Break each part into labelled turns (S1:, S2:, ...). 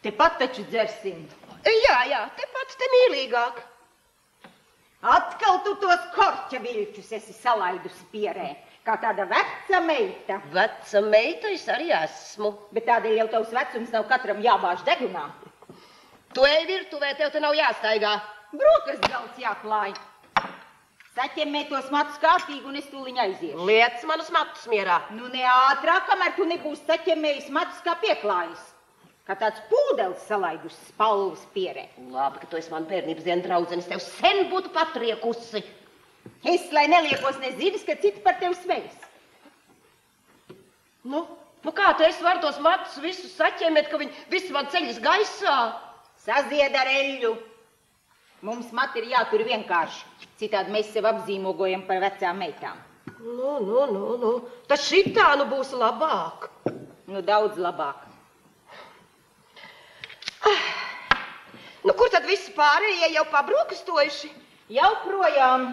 S1: Tepat taču dzersim.
S2: Jā, tepat te mīlīgāk.
S1: Atkal tu tos korķa viļķus esi salaidusi pierē, kā tāda veca meita.
S2: Veca meita es arī esmu.
S1: Bet tādēļ jau tavs vecums nav katram jābāž degunā.
S2: Tu ej virtuvē, tev te nav jāstaigā.
S1: Brokas galds jāklāj. Saķemmē tos matus kārtīgi un es tūliņ aiziešu.
S2: Liec manus matus mierā.
S1: Nu ne ātrāk, kamēr tu nebūsi saķemmējis matus kā pieklājis. Kā tāds pūdelis salaidus spalvas pierē.
S2: Labi, ka tu esi man bērnības dienu draudzenis, tev sen būtu patriekusi.
S1: Es, lai neliekos nezinis, ka citi par tevi svejas.
S2: Nu kā tu esi var tos matus visus saķemmēt, ka viņi visi man ceļas gaisā?
S1: Sazied ar eļļu. Mums mati ir jātur vienkārši. Citādi mēs sev apzīmogojam par vecām meitām.
S2: Nu. Tas šitā nu būs labāk.
S1: Nu, daudz labāk.
S2: Nu, kur tad visi pārējie jau pabrokastojuši?
S1: Jau projām.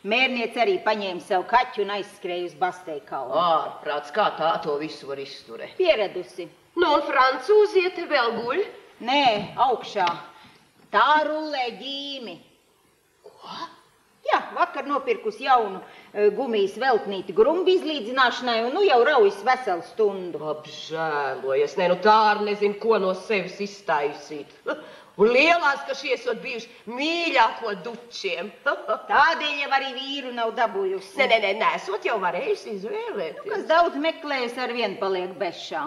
S1: Mērniece arī paņēma savu kaķu un aizskrēja uz Basteikalnu.
S2: Ārprāts, kā tā to visu var izturēt?
S1: Pieradusi.
S2: Nu, un francūziete vēl guļ?
S1: Nē, augšā. Tā rullē ģīmi.
S2: Ko?
S1: Jā, vakar nopirkus jaunu gumijas veltnīti grumbi izlīdzināšanai un nu jau raujas veselu stundu.
S2: Apžēlojies. Nē, nu tā arī nezinu, ko no sevis iztaisīt. Un lielās, ka šie esot bijuši mīļāko dučiem.
S1: Tādēļ jau arī vīru nav dabūjusi.
S2: Nē, nesot jau varējusi izvēlēt.
S1: Nu, kas daudz meklējas, ar vien paliek bešā.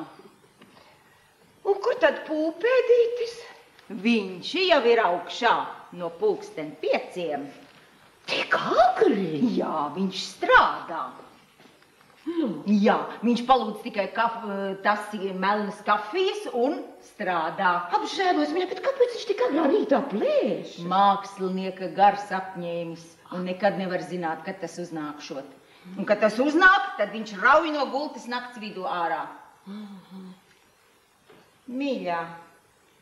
S2: Un kur tad pūpēdītis?
S1: Viņš jau ir augšā no 5:00.
S2: Tik agri?
S1: Jā, viņš strādā. Jā, viņš palūdz tikai tasi melnas kafijas un strādā.
S2: Apžēlojies, mīļā, bet kāpēc viņš tik agrā rītā plēš?
S1: Mākslinieka gars apņēmis un nekad nevar zināt, kad tas uznākšot. Un, kad tas uznāk, tad viņš rauj no gultas nakts vidū ārā. Mīļā,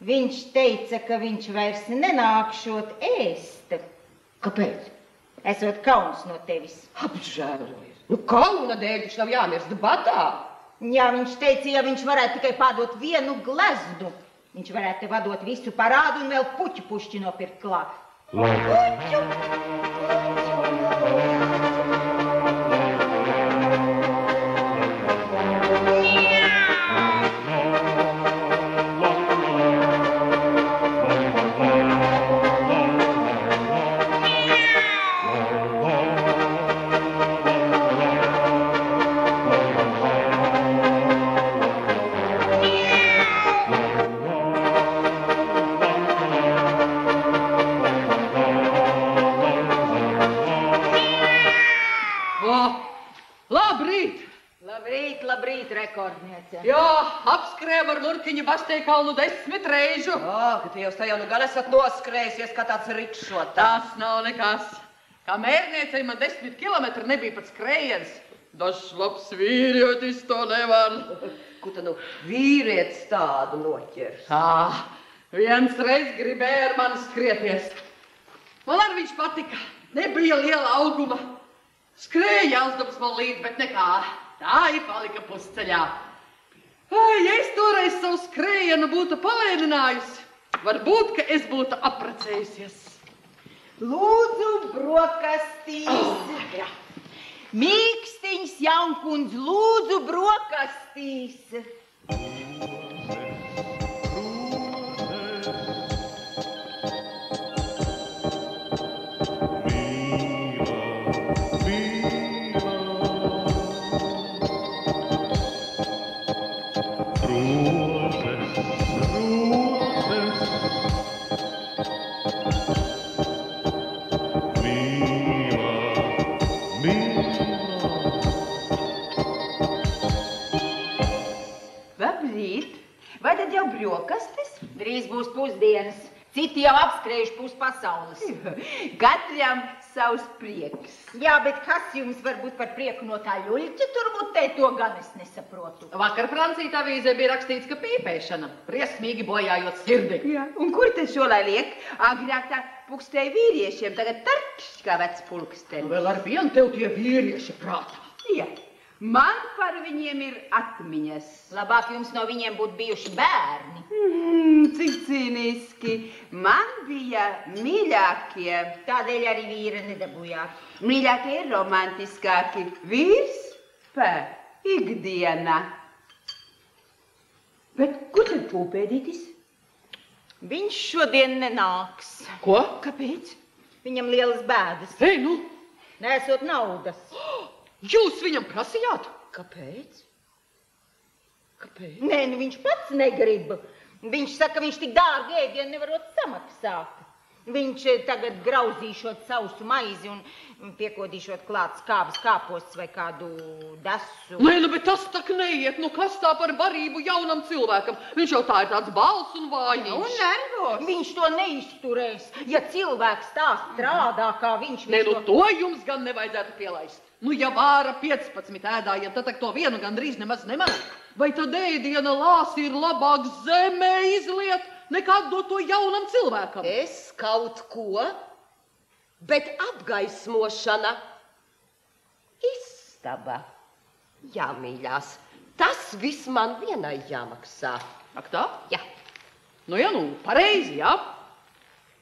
S1: viņš teica, ka viņš vairs nenākšot ēst.
S2: Kāpēc?
S1: Esot kauns no tevis.
S2: Apžēlojies. Nu, kauna dēļ viņš nav jāmirst badā.
S1: Jā, viņš teica, ja viņš varētu tikai pādot vienu glezdu, viņš varētu te vadot visu parādu un vēl puķu pušķi nopirkt klāt. Puķu! Labrīt, rekordniece.
S3: Jā, apskrējam ar Lurkiņu Basteikalnu 10 reižu.
S2: Ka tie jau nu gan esat noskrējusies, kā tāds rikšotājs.
S3: Tas nav nekas. Kā mērniecei man 10 kilometri nebija pat skrējiens. Dažs labs vīrietis to nevar.
S2: Ko tad nu vīrietis tādu noķers?
S3: Viens reiz gribēja ar mani skrieties. Man ar viņš patika. Nebija liela auguma. Skrēja jāsdabas man līdz, bet nekā. Tā ir palika pusceļā. Ja es toreiz savu skrējienu būtu palēninājusi, varbūt, ka es būtu apprecējusies.
S1: Lūdzu, brokastīs. Mīkstiņš, jaunkundz, lūdzu, brokastīs. Vai tad jau brokastis? Drīz būs pusdienas. Citi jau apskrējuši puspasaules.
S3: Katram savs prieks.
S1: Jā, bet kas jums var būt par prieku no tā ļuļķa tur mutē, to gan es nesaprotu.
S3: Vakar Francīta avīzē bija rakstīts, ka pīpēšana briesmīgi bojājot sirdi.
S4: Jā, un kur te šo lai liek? Agrāk tā pukstēja vīriešiem, tagad tarkšķi kā vecs pulksteni.
S3: Vēl ar vienu tev tie vīrieši prātā.
S4: Jā, Man par viņiem ir atmiņas.
S1: Labāk jums no viņiem būtu bijuši bērni.
S4: Cik cīniski. Man bija mīļākie.
S1: Tādēļ arī vīra nedabūjāt.
S4: Mīļākie ir romantiskāki. Vīrs pa ikdiena. Bet kur tad Pūpēdītis?
S1: Viņš šodien nenāks.
S3: Ko?
S1: Kāpēc? Viņam lielas bēdas.
S3: Ei, nu!
S1: Nesot naudas.
S3: Jūs viņam prasījāt?
S2: Kāpēc? Kāpēc?
S1: Nē, nu viņš pats negrib. Viņš saka, viņš tik dārgi ēdienu nevarot samaksāt. Viņš tagad grauzīšot sausu maizi un piekodīšot klāt skābas kāpostus vai kādu desu.
S3: Nē, nu, bet tas tak neiet. Nu, kas tā par barību jaunam cilvēkam? Viņš jau tā ir tāds bals un vājīgs.
S4: Un nervos.
S1: Viņš to neizturēs. Ja cilvēks tā strādā, kā viņš...
S3: Nē, nu, to jums gan nevajadzētu pielaist. Nu, ja vāra 15 ēdājiem, tad to vienu gandrīz nemaz nemaz. Vai tad ēdiena lāsi ir labāk zemē izliet, nekā dot to jaunam cilvēkam?
S2: Es kaut ko, bet apgaismošana, istaba, jā, mīļās, tas viss man vienai jāmaksā.
S3: Ak tā?
S2: Jā.
S3: Nu, jā, nu, pareizi, jā.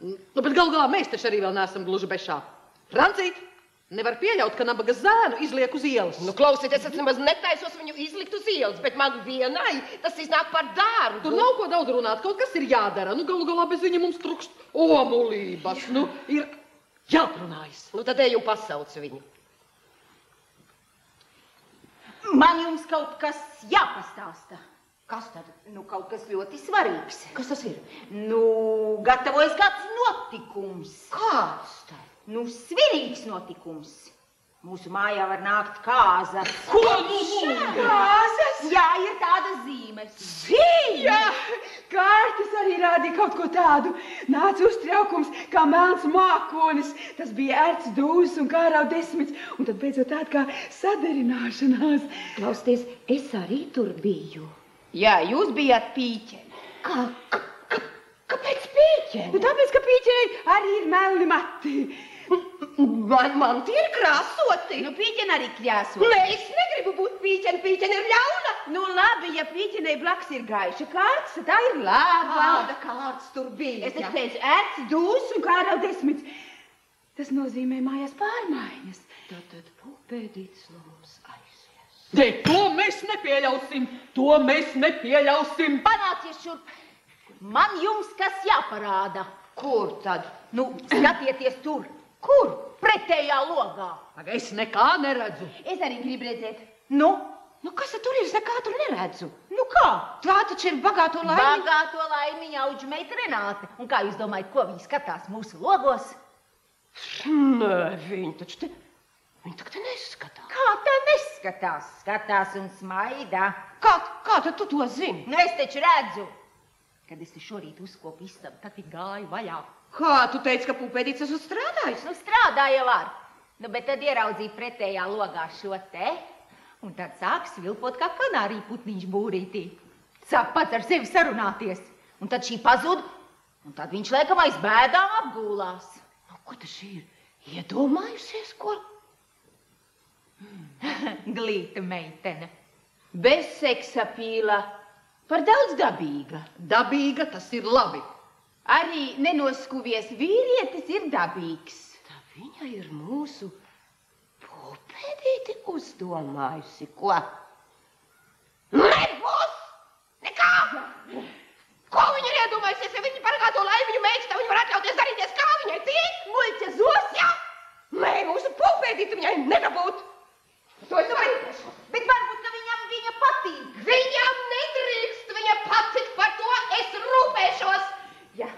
S3: Nu, bet gal galā mēs taču arī vēl neesam gluži bešā. Francīt, nevar pieļaut, ka nabaga zēnu izliek uz ielas.
S2: Nu, klausieties, es nemaz netaisos viņu izlikt uz ielas, bet man vienai tas iznāk par dārgu.
S3: Tur nav ko daudz runāt, kaut kas ir jādara. Nu, galu galā bez viņa mums trukst omulības. Nu, ir jāprunājas.
S2: Nu, tad ej un pasauc viņu.
S1: Man jums kaut kas jāpastāsta. Kas tad? Nu, kaut kas ļoti svarīgs.
S2: Kas tas ir?
S1: Nu, gatavojas kāds notikums.
S2: Kāds tad?
S1: Nu, svinīgs notikums. Mūsu mājā var nākt kāzas.
S3: Ko nu?
S1: Kāzas? Jā, ir tāda zīmes.
S4: Jā, kārtas arī rādīja kaut ko tādu. Nāca uztraukums, kā melns mākonis. Tas bija ērts dūzs un kārau desmits. Un tad beidzot tāda kā sadarināšanās.
S2: Klausieties, es arī tur biju.
S4: Jā, jūs bijāt pīķeni.
S2: Kāpēc pīķeni?
S4: Nu, tāpēc, ka pīķenei arī ir melni mati.
S2: Man tie ir krāsoti.
S4: Nu, pīķeni arī kļāsot.
S2: Nē, es negribu būt pīķeni, pīķeni ir ļauna.
S4: Nu, labi, ja pīķenei blaks ir gaiša kārts, tad tā ir lāva.
S2: Kāda kārts tur bija?
S4: Es taču teicu, ērts dūzs un kārau desmits. Tas nozīmē mājās pārmaiņas.
S2: Tad Pūpēdītis no mums aizies.
S3: Nē, to mēs nepieļausim. To mēs nepieļausim.
S1: Panācies šurp. Man jums kas jāparāda.
S2: Kur tad?
S1: Nu, skatieties tur. Kur? Pretējā logā.
S3: Es nekā neredzu.
S4: Es arī gribu redzēt.
S1: Nu?
S2: Nu, kas tad tur ir? Es nekā tur neredzu.
S1: Nu kā?
S2: Tā taču ir bagāto laimi.
S1: Bagāto laimiņa audžmeita Renāte. Un kā jūs domājat, ko viņi skatās mūsu logos?
S2: Nē, viņi taču te... Viņi tak te neskatās.
S1: Kā tā neskatās? Skatās un smaidā.
S2: Kā tad tu to zini?
S1: Nu, es taču redzu. Kad es te šorīt uzkopu istabu, tad tik gāju vaļā.
S2: Kā tu teici, ka Pūpēdītis esmu strādājis?
S1: Nu, strādāja var. Nu, bet tad ieraudzīja pretējā logā šo te. Un tad sāk svilpot kā kanārija putniņš būrītī. Sāk pats ar sevi sarunāties. Un tad šī pazud. Un tad viņš laikam aiz bēdām apgūlās.
S2: Nu, ko tas ir? Iedomājusies, ko?
S1: Glīta meitene.
S4: Bez seksa pīla. Par daudz dabīga.
S3: Dabīga, tas ir labi.
S4: Arī nenoskuvies vīrietis ir dabīgs.
S2: Tā viņa ir mūsu Pūpēdīti uzdomājusi, ko? Nebūs! Nekā! Ko viņa ir iedomājusies, ja viņa paragāto laimiņu meita, tad viņa var atļauties darīties, kā viņai tīk?
S1: Muļķa zos!
S2: Jā! Nē, mūsu Pūpēdīti viņai nedabūt! To es
S1: Nu, bet varbūt, ka viņam viņa patīk.
S2: Viņam nedrīkst viņa patikt, par to es rūpēšos.
S1: Jā.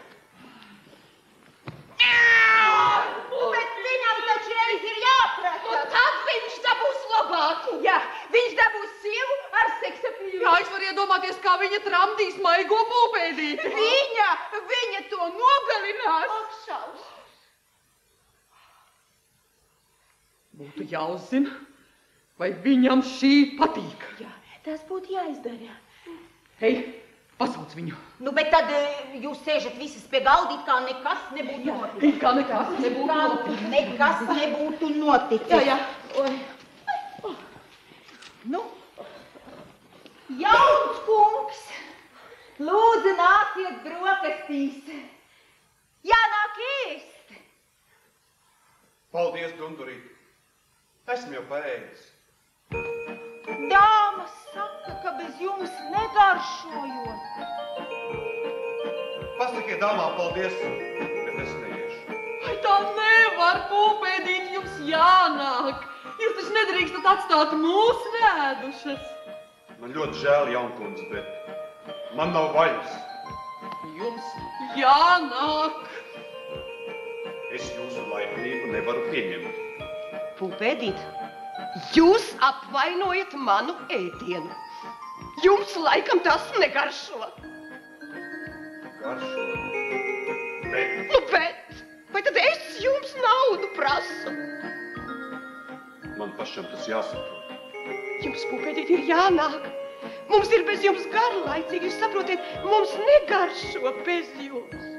S1: Bet viņam taču reiz ir jāprata.
S2: Un tad viņš dabūs labāku.
S4: Jā, viņš dabūs sievu ar seksa pīlu.
S3: Jā, es varu iedomāties, kā viņa tramdīs maigo Pūpēdīti.
S4: Viņa to nogalinās.
S2: Akšaus.
S3: Būtu jāuzzina, vai viņam šī patīk.
S4: Jā, tas būtu jāizdara.
S3: Hei, pasauc viņu.
S1: Nu, bet tad jūs sēžat visas pie galda, it kā nekas nebūtu noticis.
S3: It kā nekas nebūtu
S1: Kā
S3: noticis.
S1: nekas nebūtu noticis.
S4: Jā. Oi.
S1: Nu, jauns kungs, lūdzu nāciet brokastīs. Jānāk ēst.
S5: Paldies, Dundurīt. Esmu jau paēdis.
S1: Dāmas saka, ka bez jums negaršojot.
S5: Pasakiet dāmām paldies, bet es neiešu.
S3: Ai, tā nevar, Pūpēdīt, jums jānāk. Jūs taču nedrīkstat atstāt mūs nēdušas.
S5: Man ļoti žēl, jaunkundze, bet man nav vaļas.
S3: Jums jānāk.
S5: Es jūsu laipnību nevaru pieņemt.
S2: Pūpēdīt, jūs apvainojat manu ēdienu. Jums laikam tas negaršo.
S5: Garšo. Bet
S2: Nu, bet, vai tad es jums naudu prasu?
S5: man pašam tas jāsaprot.
S2: Jums, Pūpēdīt, ir jānāk. Mums ir bez jums garlaicīgi, jūs saprotiet, mums negaršo bez jums.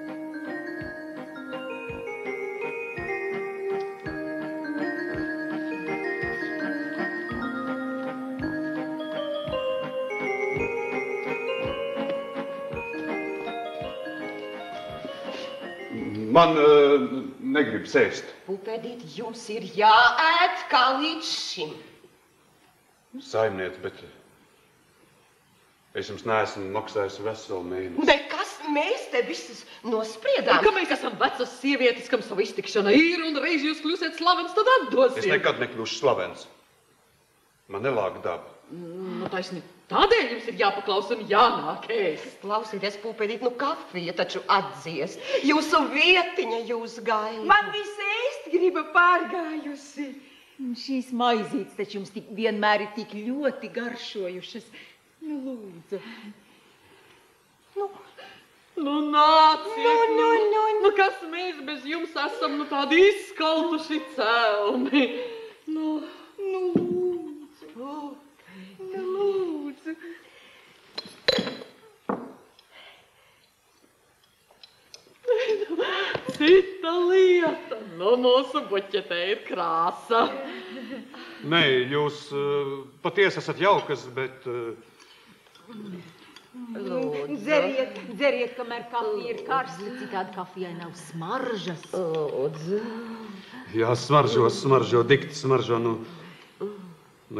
S5: Man negrib sēst.
S2: Pūpēdīt, jums ir jāēd kā līdz šim.
S5: Saimniec, bet es jums neesmu maksājis veselu mēnesi.
S2: Nekas, mēs te visas nospriedām.
S3: Ka mēs esam vecas sievietes, kam savu iztikšana ir, un reiz jūs kļūsiet slavens, tad atdosim.
S5: Es nekad nekļūšu slavens. Man nelāga daba.
S3: Nu, taisni, tādēļ jums ir jāpaklaus un jānāk ēst.
S2: Klausieties, Pūpēdīt, nu kafija taču atdzies. Jūsu vietiņa jūs gaida.
S4: Man viss ēst griba pārgājusi.
S1: Šīs maizītes taču jums vienmēr ir tik ļoti garšojušas. Nu, lūdzu.
S3: Nu, nāciet.
S2: Nu.
S3: Kas mēs bez jums esam, nu tādi izskaltuši celmi. Nu, lūdzu. Lūdzu. Cita lieta. Nu, mūsu buķetē ir krāsa.
S5: Nē, jūs patiesi esat jaukas, bet
S1: Dzeriet, kamēr kafija ir karsta, citādi kafijai nav smaržas.
S2: Lūdzu.
S5: jā, smaržo, dikti smaržo, nu,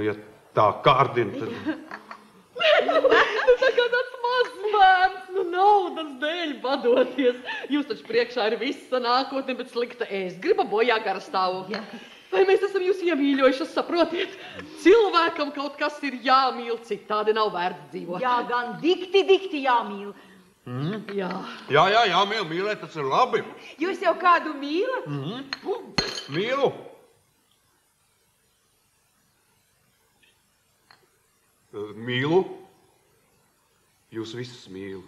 S5: ja tā kārdina, tad...
S3: Tā kā tāds mazbērns, nu naudas dēļ badoties. Jūs taču priekšā ir visa nākotne, bet slikta ēst griba bojā gara stāvokļa. Vai mēs esam jūs iemīļojušas, saprotiet? Cilvēkam kaut kas ir jāmīl, citādi nav vērts dzīvot.
S1: Jā, gan dikti jāmīl.
S3: Jā.
S5: Jā, mīlēt, tas ir labi.
S4: Jūs jau kādu mīlat?
S5: Mīlu. Mīlu. Jūs visus mīlu.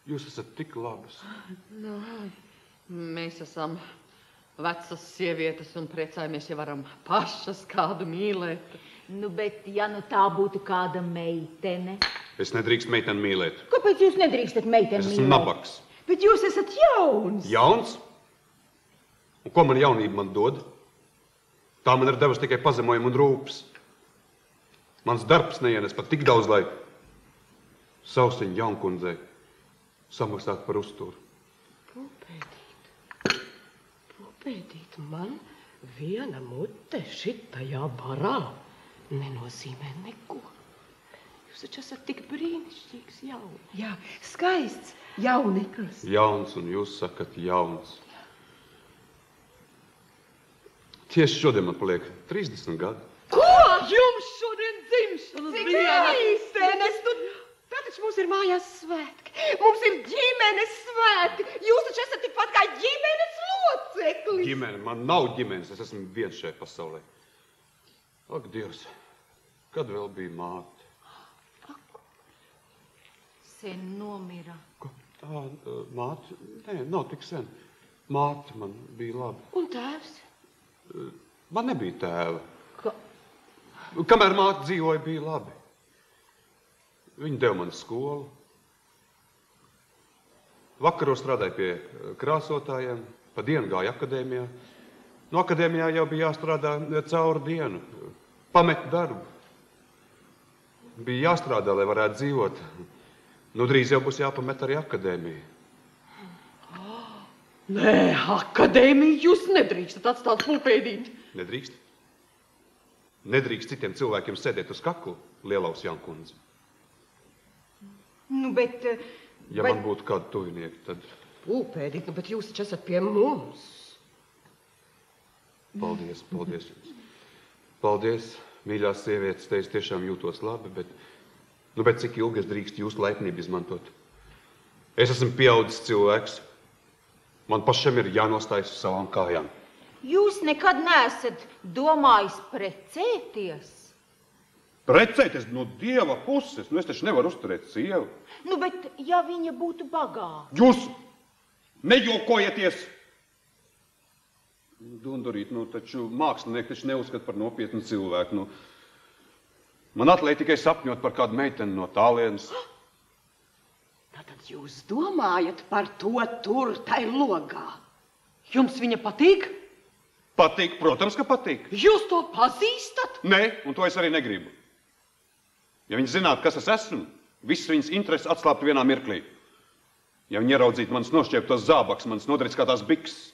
S5: Jūs esat tik labas.
S3: Mēs esam vecas sievietes un priecājamies, ja varam pašas kādu mīlēt.
S1: Nu, bet ja nu tā būtu kāda meitene.
S5: Es nedrīkst meiteni mīlēt.
S1: Kāpēc jūs nedrīkstat meiteni
S5: Es
S1: mīlēt?
S5: esmu nabaks.
S4: Bet jūs esat jauns.
S5: Jauns? Un ko man jaunība man dod? Tā man ir devusi tikai pazemojumu un rūpes. Mans darbs neienes pat tik daudz, lai sausiņu jaunkundzei samaksāt par uzturu.
S2: Pūpēdīt, man viena mute šitajā barā nenozīmē neko. Jūs taču esat tik brīnišķīgs jauns.
S4: Jā, skaists jauneklis.
S5: Jauns, un jūs sakat jauns. Tieši šodien man paliek 30 gadi.
S3: Ko? Jums šodien dzimšanas diena?
S2: Meitenes, nu, tā taču mums ir mājās svētki. Mums ir ģimenes svētki. Jūs taču esat tikpat kā ģimenes loceklis.
S5: Ģimene, man nav ģimenes, es esmu viens šajā pasaulē. Ak, Dievs, kad vēl bija māte?
S1: Sen nomira.
S5: Ko? Tā, māte? Nē, nav tik sen. Māte man bija laba.
S2: Un tēvs?
S5: Man nebija tēva. Kamēr māte dzīvoja, bija labi. Viņa deva man skolu. Vakaros strādāja pie krāsotājiem, pa dienu gāja akadēmijā. No akadēmijā jau bija jāstrādā cauri dienu. Pamet darbu. Bija jāstrādā, lai varētu dzīvot. Nu, drīz jau būs jāpamet arī akadēmija.
S3: Nē, akadēmiju jūs nedrīkstat atstāt pulpēdīt.
S5: Nedrīkst? Nedrīkst citiem cilvēkiem sēdēt uz kaklu, Lielaus Jankundze.
S1: Nu, bet...
S5: Ja man būtu kādi tuvinieki, tad...
S2: Pulpēdīt, nu, bet jūs taču esat pie mums.
S5: Paldies, paldies jums. Paldies, mīļās sievietes, te es tiešām jūtos labi, bet cik ilgi es drīkst jūsu laipnību izmantot? Es esmu pieaudzis cilvēks. Man pašam ir jānostājas uz savām kājām.
S1: Jūs nekad neesat domājis precēties?
S5: Precēties no Dieva puses? Nu, es taču nevaru uzturēt sievu.
S1: Nu, bet ja viņa būtu bagāta?
S5: Jūs nejokojieties! Dundurīt, taču mākslinieki taču neuzskata par nopietnu cilvēku. Man atliek tikai sapņot par kādu meiteni no tālienes.
S3: Tātad jūs domājat par to tur, tai logā? Jums viņa patīk?
S5: Patīk, protams, ka patīk.
S3: Jūs to pazīstat?
S5: Nē, un to es arī negribu. Ja viņi zinātu, kas es esmu, visas viņas intereses atslāptu vienā mirklī. Ja viņi ieraudzītu manas nošķieptos zābaks, manas nodriskātās bikses.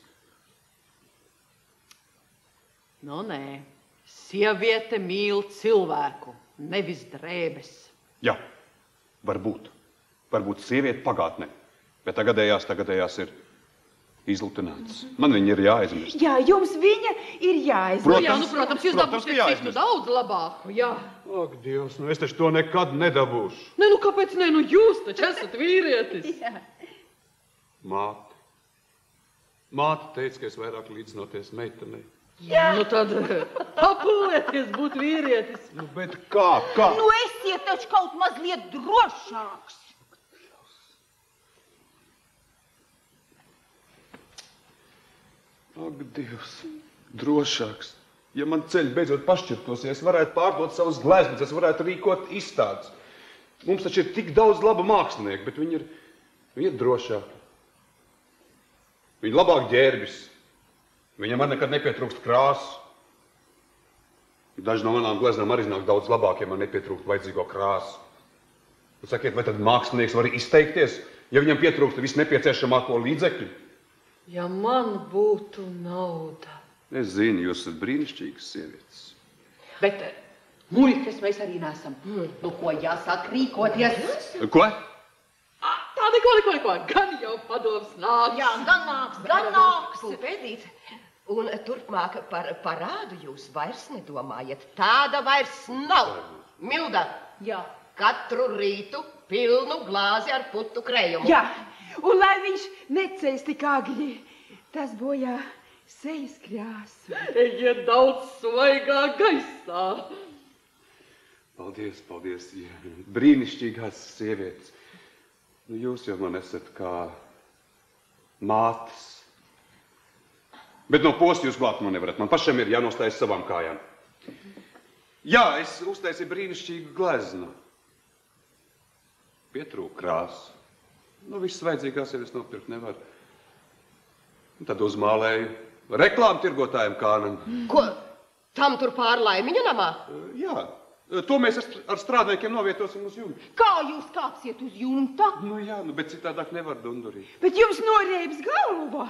S3: Nu, nē. Sieviete mīl cilvēku, nevis drēbes.
S5: Jā, varbūt. Varbūt sieviete pagātnē, bet tagadējās ir izlutināts. Man viņa ir jāaizmirst.
S4: Jā, jums viņa ir jāaizmirst.
S3: Protams, jūs dabūsiet citu daudz labāku, jā.
S5: Ak, Dievs, es taču to nekad nedabūšu.
S3: Nē, kāpēc ne? Jūs taču esat vīrietis.
S4: Jā.
S5: Māte teica, ka es vairāk līdzinoties meitenei.
S3: Jā. Nu tad apulieties būt vīrietis.
S5: Nu, bet kā?
S1: Nu, esiet taču kaut mazliet drošāks.
S5: Ak, Dievs, drošāks. Ja man ceļi beidzot pašķirtos, ja es varētu pārdot savus gleznas, es varētu rīkot izstādes. Mums taču ir tik daudz labu mākslinieku, bet viņi ir drošāki. Viņi labāk ģērbjas. Viņam man nekad nepietrūkst krāsu. Daži no manām gleznām arī nāk daudz labāk, ja man nepietrūkst vajadzīgo krāsu. Un sakiet, vai tad mākslinieks var izteikties, ja viņam pietrūkst visu nepieciešamāko līdzekļu?
S3: Ja man būtu nauda.
S5: Es zinu, jūs esat brīnišķīgas sievietes.
S3: Bet muļķes mēs arī nesam. Nu, ko jāsāk rīkoties?
S5: Ko?
S3: Tā, neko. Gan jau padoms nāks.
S1: Jā, gan nāks.
S2: Pulpēdīt. Un turpmāk par parādu jūs vairs nedomājat. Tāda vairs nav. Milda,
S1: Jā.
S2: katru rītu pilnu glāzi ar putu krējumu.
S4: Jā, un lai viņš neceļas tik agļi, tas bojā sejas krāsu.
S3: Ejiet daudz svaigā gaisā.
S5: Paldies, brīnišķīgās sievietes. Nu, jūs jau man esat kā mātes. Bet no posta jūs glābt man nevarat. Man pašam ir jānostājas savām kājām. Jā, es uztaisīju brīnišķīgu gleznu. Pietrūk krāsu. Nu, viss vajadzīgās jau es nopirkt nevaru. Un tad uzmālēju reklāmu tirgotājiem Kānam.
S2: Ko? Tam tur pārlaimiņa namā?
S5: Jā, to mēs ar strādniekiem novietosim uz jumta.
S1: Kā jūs kāpsiet uz jumta?
S5: Nu jā, bet citādāk nevar dundurīt.
S4: Bet jums norēbs galva.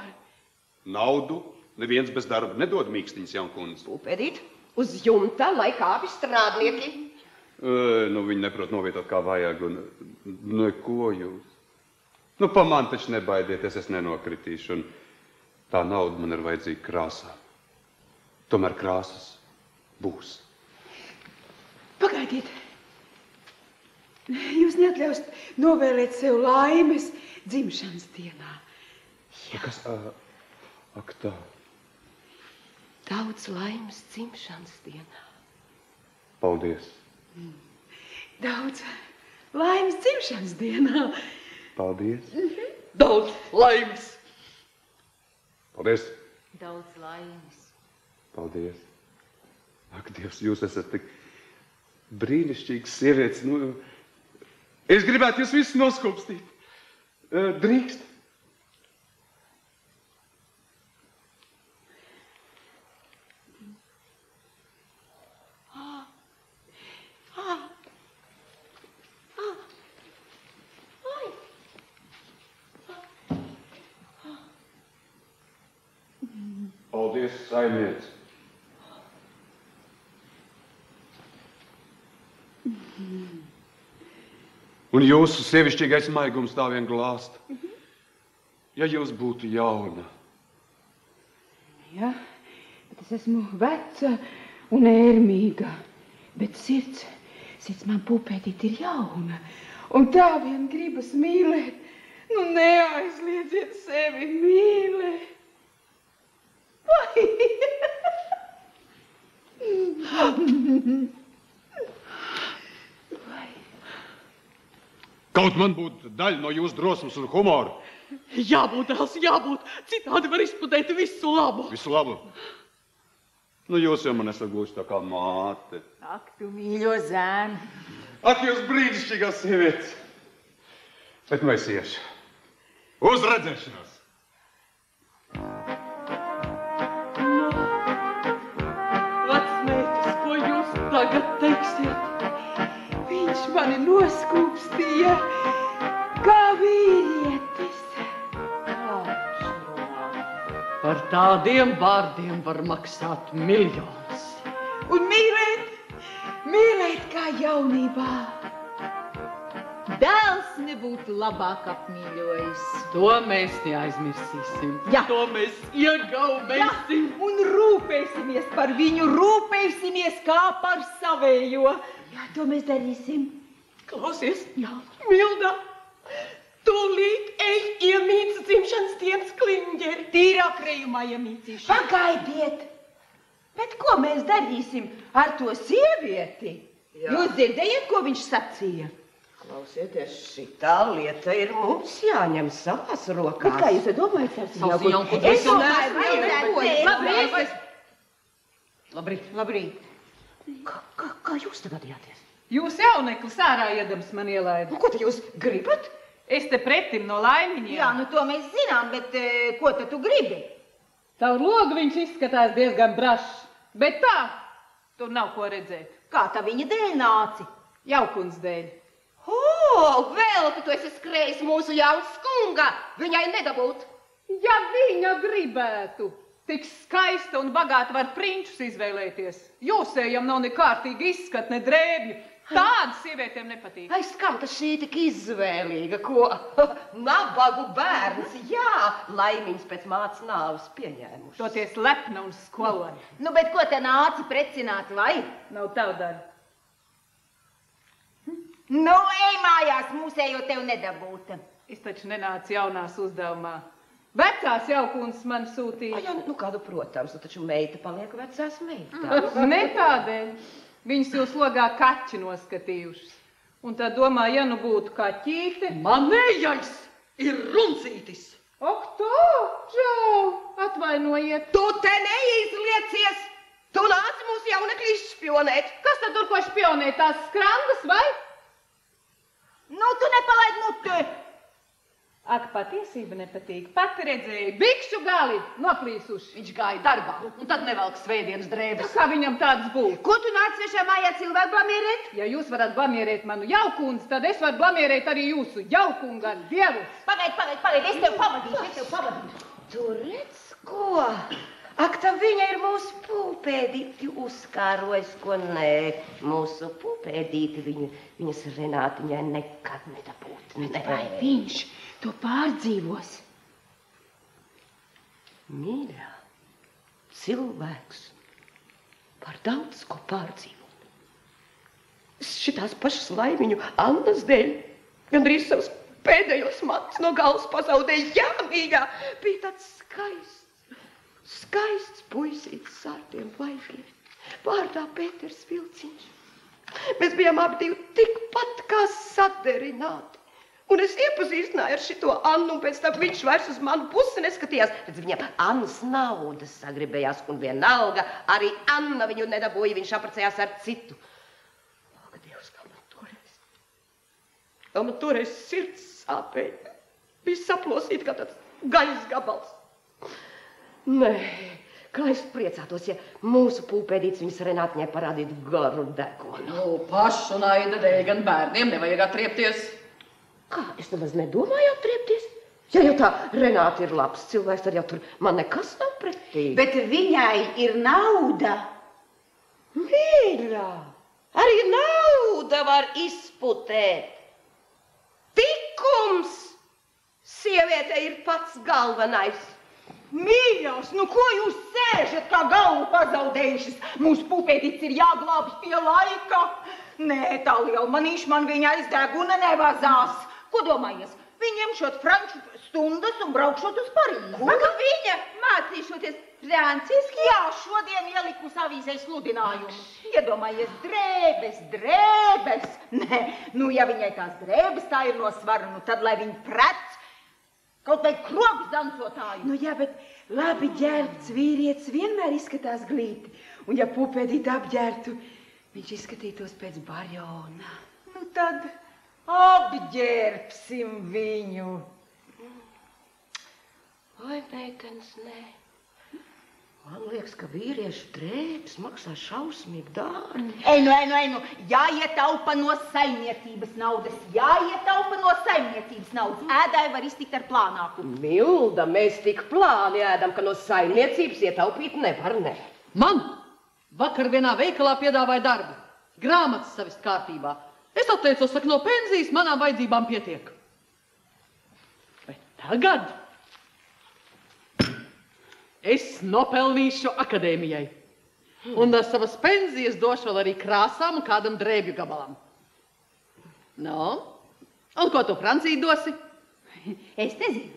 S5: Naudu neviens bez darba nedod mīkstiņas Jankundze.
S2: Pulpēdīt. Uz jumta, lai kāpi strādnieki.
S5: Nu, viņi neprot novietot kā vajag un neko jūs. Nu, pa man taču nebaidieties, es nenokritīšu un tā nauda man ir vajadzīga krāsā. Tomēr krāsas būs.
S4: Pagaidiet. Jūs neatļaust novēlēt sev laimes dzimšanas dienā.
S5: Ja. Kas? Ak tā.
S2: Daudz laimes dzimšanas dienā.
S5: Paldies.
S4: Daudz laimes dzimšanas dienā.
S5: Paldies.
S3: Daudz laimes.
S5: Paldies.
S1: Daudz laimes.
S5: Paldies. Ak, Dievs, jūs esat tik brīnišķīgas sievietes. Nu, es gribētu jūs visus noskopstīt. Drīkst? Paldies, saimniec. Un jūsu sievišķīgais maigums tā vien glāsta. Ja jūs būtu jauna.
S4: Ja, bet es esmu veca un ērmīga. Bet sirds man pupētīt ir jauna. Un tā vien gribas mīlēt. Nu neaizliedziet sevi mīlēt. Vai?
S5: Kaut man būtu daļa no jūsu drosmes un humora.
S3: Jābūt, dēls, jābūt. Citādi var izpudēt visu labu.
S5: Visu labu. Nu, jūs jau man esat gluži tā kā māte.
S1: Ak, tu mīļo zēnu.
S5: Ak, jūs brīnišķīgās sievietes. Bet nu es iešu. Uz redzēšanos.
S3: Vecmeitas, ko jūs tagad teiksiet?
S4: Viņš mani noskūpstīja kā vīrietis.
S3: Par tādiem vārdiem var maksāt miljonus.
S4: Un mīlēt kā jaunībā.
S1: Dēls nebūtu labāk apmīļojis.
S3: To mēs neaizmirsīsim.
S1: Jā.
S3: To mēs iegaumēsim.
S1: Un rūpēsimies par viņu, rūpēsimies kā par savējo.
S4: Jā, to mēs darīsim.
S2: Klausies, Milda, tūlīt ej iemīc dzimšanas dienas kliņģeri.
S1: Tīrāk rejumā iemīcīšu.
S4: Pagaidiet! Bet ko mēs darīsim ar to sievieti?
S2: Jā.
S4: Jūs dzirdējat, ko viņš sacīja?
S2: Klausieties, šitā lieta ir mums jāņem savās rokās.
S4: Bet kā jūs domājat,
S3: Sausi jauku,
S4: Es
S3: es jau
S4: domāju,
S3: Labrīt.
S2: Kā jūs te gadījāties?
S6: Jūs jauneklis ārā iedams man ielaida.
S2: Nu, ko te jūs gribat?
S6: Es te pretim no laimiņiem.
S1: Jā, nu to mēs zinām, bet ko tad tu gribi?
S6: Caur logu viņš izskatās diezgan brašs. Bet tā, tur nav ko redzēt.
S1: Kā tā viņa dēļ nāci?
S6: Jaukuns dēļ.
S2: Vēl, ka tu esi skrējis mūsu jauns skunga. Viņai nedabūt.
S6: Ja viņa gribētu, tik skaista un bagāta var prinčus izvēlēties. Jūsējam nav ne kārtīgi izskat, ne drēbju. Tādas sievietēm nepatīk.
S2: Ai, skam, ka šī tik izvēlīga, ko nabagu bērns, jā, laimiņas pēc mātes nāves pieņēmuši.
S6: Toties lepna un skoloni.
S1: Nu, bet ko te nāci precināt, vai?
S6: Nav tavu daļu.
S1: Nu, ej mājās, mūsējo tev nedabūt.
S6: Es taču nenācu jaunās uzdevumā. Vecās jaukuns man sūtīja.
S2: Ai, jā, nu kādu, protams, nu taču meita paliek vecās meitās.
S6: Ne tādēļ. Viņas jūs logā kaķi noskatījušas. Un tad domā, ja nu būtu kaķīte.
S3: Manējais ir runcītis.
S6: Ok, tā, čau, atvainojiet.
S2: Tu te neizliecies! Tu nāci mūsu jaunekļi izšpionēt.
S6: Kas tad tur ko špionē? Tās skrandas, vai?
S1: Nu, tu nepalaid muti.
S6: Ak, patiesība nepatīk. Pati redzēju, bikšu gali noplīsuši.
S3: Viņš gāja darbā, un tad nevelk svētdienas drēbes.
S6: Kā viņam tāds būtu?
S1: Ko tu nāc svešā mājā cilvēku blamierēt?
S6: Ja jūs varat blamierēt manu jaukundzi, tad es varu blamierēt arī jūsu jaukungu ar dievu.
S1: Pagaid, es tev pavadīšu.
S2: Tu redz, ko? Ak, tā viņa ir mūsu pūpēdīti uzkārojas, ko nē. Mūsu pūpēdīti viņas Renātiņai nekad nedabūt.
S4: Vai viņš to pārdzīvos?
S2: Mīļā, cilvēks par daudz ko pārdzīvot. Es šitās pašas laimiņu Annas dēļ gandrīz savus pēdējos matus no galvas pazaudēju. Jā, mīļā, bija tāds skaists puisītis ar tiem vaigiem. Vārdā Pēters Vilciņš. Mēs bijām abi divi tikpat kā saderināti. Un es iepazīstināju ar šito Annu, un pēc tam viņš vairs uz manu pusi neskatījās. Redz, viņam Annas naudas sagribējās, un vienalga arī Anna viņu nedabūja, viņš apprecējās ar citu. Ak, Dievs, kā man toreiz sirds sāpēja. Bija saplosīta kā tāds gaļas gabals. Nē, kā es priecātos, ja mūsu pūpēdīts viņas Renātiņai parādītu garu degunu.
S3: Nu, pašu naida dēļ gan bērniem nevajag atriepties.
S2: Kā? Es nemaz nedomāju atriepties. Ja jau tā Renāta ir labs cilvēks, tad jau tur man nekas nav pretī.
S1: Bet viņai ir nauda.
S2: Mīļā, arī nauda var izputēt. Tikums sieviete ir pats galvenais.
S1: Mīļās, nu ko jūs sēžat kā galvu pazaudējušas? Mūsu pupētīts ir jāglābj pie laika. Nē, tā liela manīša man viņa aizdeguna nevazās. Ko domājies? Viņiem šot franču stundas un braukšot uz Parīzi.
S7: Ko? Viņa mācīšoties franciski?
S1: Jā, šodien ieliku avīzē sludinājumu. Iedomājies, drēbes. Nē, nu ja viņai tās drēbes tā ir no svara, nu tad lai viņa prec kaut vai krogus dancotāju.
S4: Nu jā, bet labi ģērbts vīrietis vienmēr izskatās glīti. Un ja pupēdīt apģērtu, viņš izskatītos pēc barjona.
S1: Nu tad apģērbsim viņu.
S2: Vai, meitenes, nē. Man liekas, ka vīriešu drēbes maksā šausmīgi dārgi.
S1: Ej nu, jāietaupa no saimniecības naudas. Ēdāji var iztikt ar plānāku.
S2: Milda, mēs tik plāni ēdam, ka no saimniecības ietaupīt nevar, ne.
S3: Man vakar vienā veikalā piedāvāja darbu. Grāmatas savest kārtībā. Es atteicos, saka, no pensijas manām vajadzībām pietiek. Bet tagad es nopelnīšu akadēmijai. Un ar savas pensijas došu vēl arī krāsām un kādam drēbju gabalam. Nu, un ko tu Franciju dosi?
S1: Es nezinu.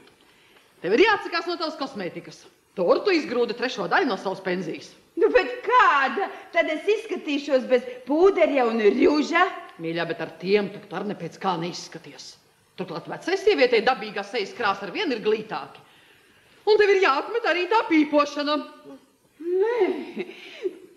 S3: Tev ir jāatsakās no tavas kosmētikas. Tur tu izgrūdi 3. daļu no savas pensijas.
S4: Nu, bet kāda? Tad es izskatīšos bez pūderja un rjuža.
S3: Mīļā, bet ar tiem tu ar ne pēc kā neizskaties. Turklāt vecai sievietei dabīgā sejas krāsa ar vienu ir glītāki. Un tev ir jāapmet arī tā pīpošana.
S4: Nē,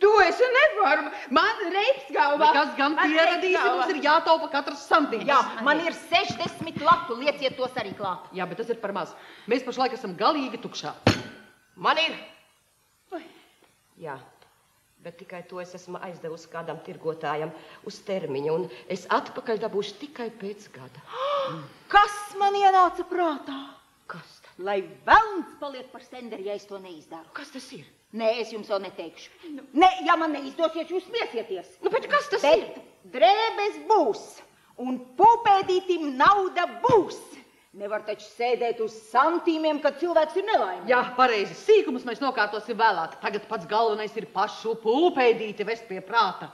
S4: to es nevaru. Man reips galvā.
S3: Nekas gan pieradīsi, mums ir jātaupa katrs santīms.
S1: Jā, man ir 60 latu, lieciet tos arī klāt.
S3: Jā, bet tas ir par maz. Mēs pašlaik esam galīgi tukšā.
S2: Man ir. Jā, bet tikai to es esmu aizdevusi kādam tirgotājam uz termiņu, un es atpakaļ dabūšu tikai pēc gada.
S1: Kas man ienāca prātā?
S2: Kas tad?
S1: Lai velns paliek par stenderi, ja es to neizdaru.
S2: Kas tas ir?
S1: Nē, es jums vēl neteikšu. Nē, ja man neizdosies, jūs smiesieties.
S2: Nu, bet kas tas ir?
S1: Bet drēbes būs, un pupēdītim nauda būs. Nevar taču sēdēt uz santīmiem, kad cilvēks ir nelaimīgs.
S3: Jā, pareizi. Sīkumus mēs nokārtosim vēlāk. Tagad pats galvenais ir pašu pulpēdīti vest pie prāta.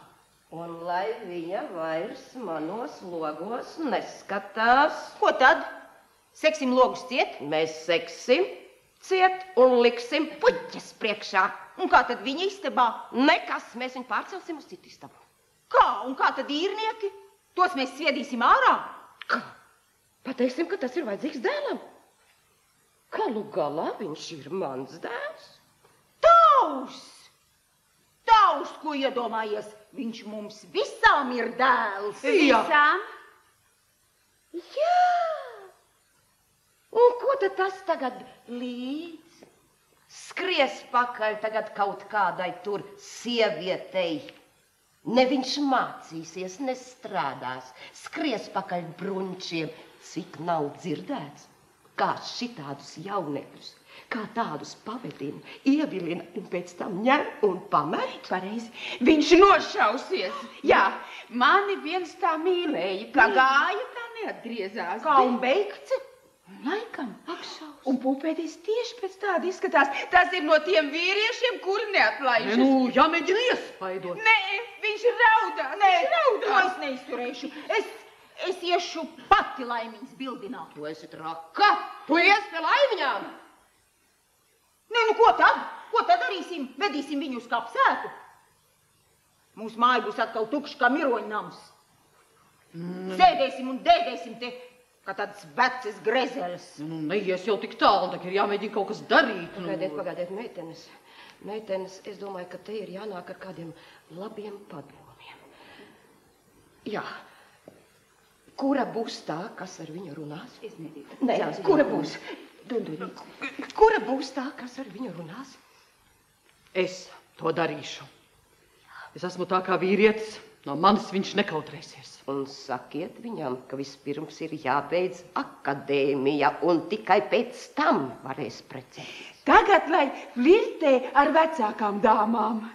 S2: Un lai viņa vairs manos logos neskatās.
S1: Ko tad? Seksim logus ciet?
S2: Mēs seksim ciet un liksim puķes priekšā.
S1: Un kā tad viņa istabā?
S2: Nekas, mēs viņu pārcelsim uz citu istabu.
S1: Kā? Un kā tad īrnieki? Tos mēs sviedīsim ārā?
S2: Kā? Pateiksim, ka tas ir vajadzīgs dēlam. Galu galā viņš ir mans dēls.
S1: Tavs, ko iedomājies? Viņš mums visām ir dēls.
S7: Visām?
S2: Jā. Un ko tad tas tagad līdz? Skries pakaļ tagad kaut kādai tur sievietei. Ne viņš mācīsies, nestrādās. Skries pakaļ bruņčiem. Cik nav dzirdēts, kā šitādus jauniekļus, kā tādus pavedina, ievilina un pēc tam ņem un pamet?
S4: Pareizi. Viņš nošausies. Jā, mani viens tā mīlēja. Kā gāja, tā neatgriezās.
S1: Kā un beigts?
S4: Laikam.
S2: Apšaus.
S4: Un pupēdīs tieši pēc tāda izskatās. Tas ir no tiem vīriešiem, kuri neatklājušas.
S3: Nu, jāmēģina iespaidot.
S4: Nē, viņš raudās.
S1: Nē, to es neizturēšu. Es iešu pati laimiņas bildināt.
S2: Tu esi traka. Tu ies pie laimiņām.
S1: Nē, nu ko tad? Ko tad darīsim? Vedīsim viņu uz kapsētu. Mūsu māja būs atkal tukša kā miroņnams. Sēdēsim un dēdēsim te, kā tāds vecs grezeles.
S3: Nu, neies jau tik tālu, un tā ir jāmēģina kaut kas darīt.
S2: Pagaidiet, meitenes. Meitenes, es domāju, ka te ir jānāk ar kādiem labiem padomiem. Jā. Kura būs tā, kas ar viņu runās?
S4: Es nedītu.
S2: Nē, kura būs? Kura būs tā, kas ar viņu runās?
S3: Es to darīšu. Es esmu tā kā vīrietis, no manis viņš nekautrēsies.
S2: Un sakiet viņam, ka vispirms ir jābeidz akadēmija un tikai pēc tam varēs precēt.
S4: Tagad, lai flirtē ar vecākām dāmām.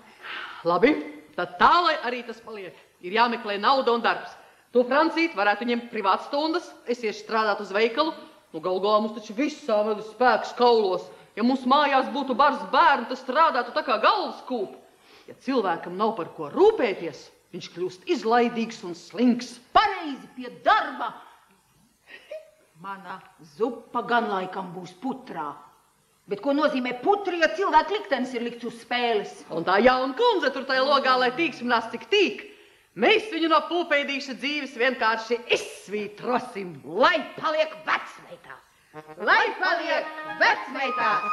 S3: Labi, tad tā, lai arī tas paliek. Ir jāmeklē nauda un darbs. To Francīt varētu ņemt privātas stundas, es iešu strādāt uz veikalu. Nu, galu galā mums taču viss savedu spēks kaulos. Ja mums mājās būtu bars bērnu, tas strādātu tā kā galvas kūp. Ja cilvēkam nav par ko rūpēties, viņš kļūst izlaidīgs un slings.
S1: Pareizi pie darba. Mana zupa gan laikam būs putrā. Bet ko nozīmē putri, ja cilvēka liktenis ir likts uz spēles?
S3: Un tā jauna kundze tur tajā logā, lai tīksminās cik tīk. Mēs viņu no pūpēdīša dzīves vienkārši izsvītrosim.
S1: Lai paliek vecmeitās! Lai paliek vecmeitās!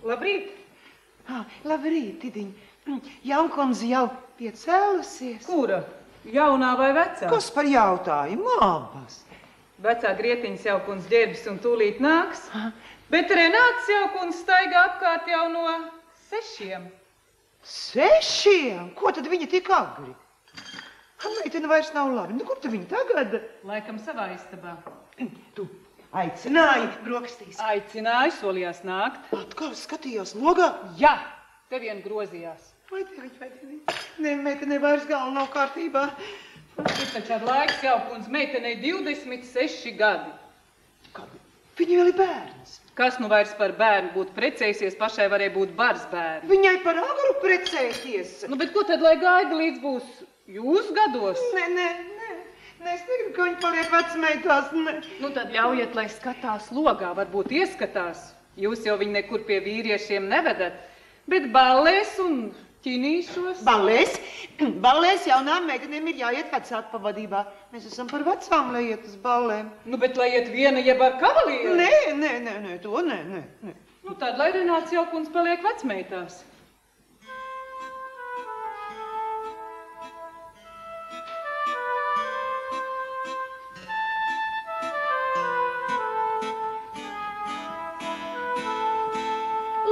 S4: Labrīt!
S8: Labrīt, Tidiņ. Jaunkundze jau piecēlusies.
S4: Kura? Jaunā vai vecā?
S8: Kas par jautājumu? Abas.
S4: Vecā Grietiņas jaukuns ģērbis un tūlīt nāks. Bet Renāts jaukuns staigā apkārt jau no 6.
S8: 6? Ko tad viņa tik agri? Meitene vairs nav labi. Nu, kur tu viņa tagad?
S4: Laikam savā istabā.
S8: Tu aicināji brokastīs.
S4: Aicināju, solījās nākt.
S8: Atkal skatījos logā?
S4: Jā, te vien grozījās.
S8: Vai tevi? Ne, meitene vairs galva nav kārtībā.
S4: Ir taču ar laiks jaukuns meitenei 26 gadi.
S8: Kad? Viņa vēl ir bērns.
S4: Kas nu vairs par bērnu būtu precējusies, pašai varēja būt bars bērni.
S8: Viņai par agru precēties.
S4: Nu, bet ko tad, lai gaida līdz būs jūs gados?
S8: Nē, es negribu, ka viņa paliek vecmeitās.
S4: Nu, tad ļaujiet, lai skatās logā, varbūt ieskatās. Jūs jau viņu nekur pie vīriešiem nevedat, bet ballēs un ķinīšos.
S8: Ballēs jaunām meitenēm ir jāiet vecāku pavadībā. Mēs esam par vecām, lai iet uz ballēm.
S4: Nu, bet lai iet viena jeb ar kavalieru?
S8: Nē, to nē.
S4: Nu, tad, lai Renāts jaukuns paliek vecmeitās.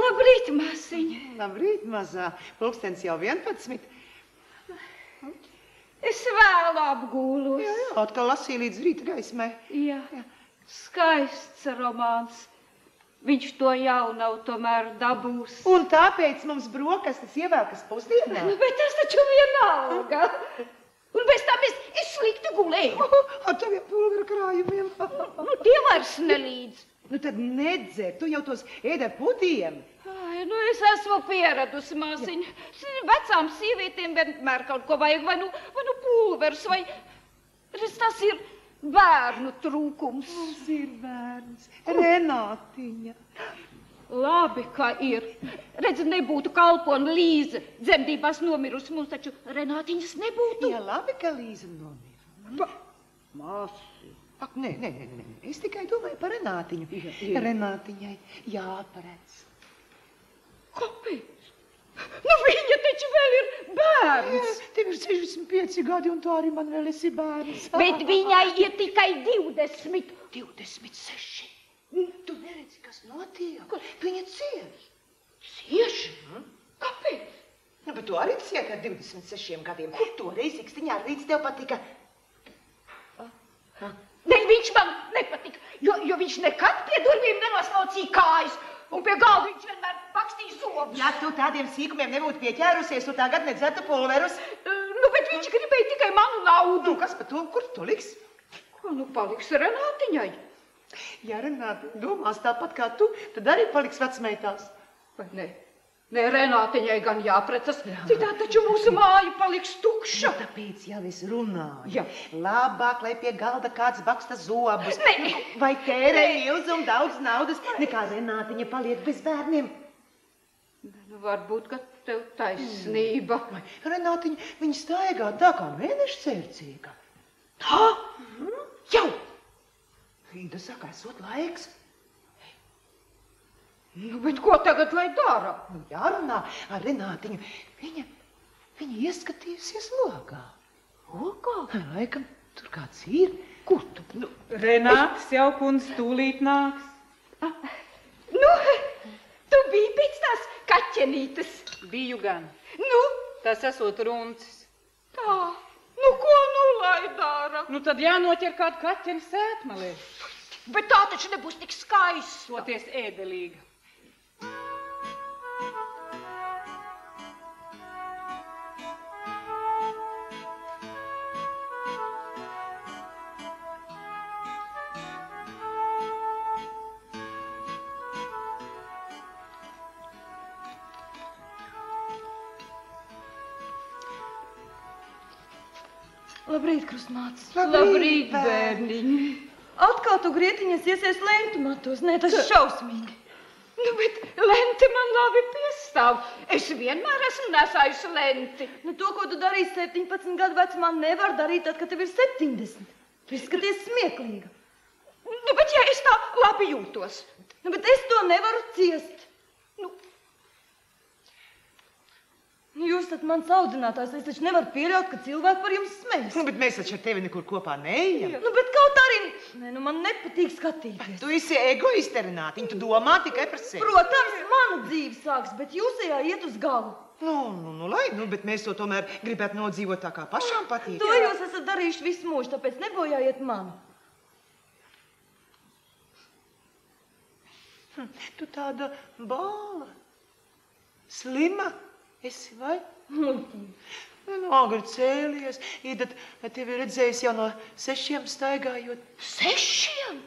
S7: Labrīt, māsiņa.
S8: Labrīt, mazā. Pulkstens jau 11.
S7: Es vēlu apgūlos.
S8: Jā, atkal lasīju līdz rīta gaismai.
S7: Jā. Skaists romāns. Viņš to jau nav tomēr dabūs.
S8: Un tāpēc mums brokastis ievēlkas pusdienā.
S7: Nu, bet tas taču vienalga. Un bez tam es slikti gulēju.
S8: Ar taviem pulvera krājumiem.
S7: Nu, tie vairs nelīdz.
S8: Nu tad nedzer, tu jau tos ēd ar pudiem.
S7: Ai, nu es esmu pieradusi, māsiņa. Vecām sievietēm vienmēr kaut ko vajag, vai nu pulvers, vai tas ir bērnu trūkums.
S8: Mums ir bērns, Renātiņa.
S7: Labi, ka ir. Redzi, nebūtu kalpona Līza dzemdībās nomirusi, mums taču Renātiņas nebūtu.
S8: Jā, labi, ka Līza nomira.
S7: Māsi.
S8: Ak, nē, es tikai domāju par Renātiņu. Renātiņai jāparedz.
S7: Kāpēc? Nu, viņa taču vēl ir bērns.
S8: Tev ir 65 gadi, un tu arī man vēl esi bērns.
S7: Bet viņai ir tikai 20.
S8: 26. Tu neredzi, kas notiek? Viņa cieš.
S7: Cieš? Kāpēc?
S8: Nu, bet tu arī cieti ar 26 gadiem. Toreiz Ikstiņā rīts tev patika.
S7: Ne, viņa viņš man nepatika, jo viņš nekad pie durvīm nenoslaucīja kājas, un pie galda viņš vienmēr pakstīja zobus.
S8: Ja tu tādiem sīkumiem nebūtu pieķērusies, tu tagad nedzertu pulverus.
S7: Nu, bet viņš gribēja tikai manu naudu.
S8: Nu, kas par to, kur tu liks?
S7: Ko nu paliks Renātiņai?
S8: Ja Renātiņa domās tāpat kā tu, tad arī paliks vecmeitās.
S7: Vai ne? Ne, Renātiņai gan jāprecas, citā taču mūsu māja paliks tukša.
S8: Tāpēc jau es runāju.
S7: Jā.
S8: Labāk, lai pie galda kāds baksta zobus.
S7: Nē.
S8: Vai tērē milzu un daudz naudas, nekā Renātiņa paliek bez bērniem.
S7: Nu, varbūt, ka tev taisnība.
S8: Vai Renātiņa, viņa staigā tā kā mēneša cērcīga.
S7: Tā? Jau!
S8: Ida saka, esot laiks.
S7: Nu, bet ko tagad lai dara?
S8: Nu, jārunā ar Renātiņu. Viņa ieskatījusies logā.
S7: Logā?
S8: Laikam, tur kāds ir. Kur tu? Nu,
S6: Renātas Jaukundze tūlīt nāks.
S7: Nu, tu biji pēc tās kaķenītes.
S6: Biju gan.
S7: Nu,
S6: Tas esot runcis.
S7: tā. Nu, ko nu lai dara?
S6: Nu tad jānoķer kādu kaķeni sētmalē.
S7: Bet tā taču nebūs tik skaists.
S6: Toties ēdelīga.
S9: Labrīt, krustmātes.
S7: Labrīt, bērniņi.
S9: Atkal tu grietiņas iesies lentu matos. Nē, tas ir šausmīgi.
S7: Nu, bet lente man labi piestāv. Es vienmēr esmu nesājusi lenti.
S9: Nu, to, ko tu darīsi 17 gadu vecumā, nevar darīt tad, kad tev ir 70. Tu izskaties smieklīga.
S7: Nu, bet ja es tā labi jūtos.
S9: Nu, bet es to nevaru ciest. Nu, jūs esat mans audzinātājs. Es taču nevaru pieļaut, ka cilvēki par jums smejas.
S8: Nu, bet mēs taču ar tevi nekur kopā neejam.
S9: Nu, bet kaut arī... Nē, nu, man nepatīk skatīties.
S8: Tu esi egoiste, Renātiņa, tu domā tikai par sevi.
S9: Protams, mana dzīve sāks, bet jūsējā iet uz galu.
S8: Bet mēs to tomēr gribētu nodzīvot tā, kā pašām patīk.
S9: To jūs esat darījuši visu mūžu, tāpēc nebojājiet mani.
S8: Tu tāda bāla, slima esi, vai? Agri cēlies, Ida, tevi redzējis jau no 6 staigājot.
S7: 6?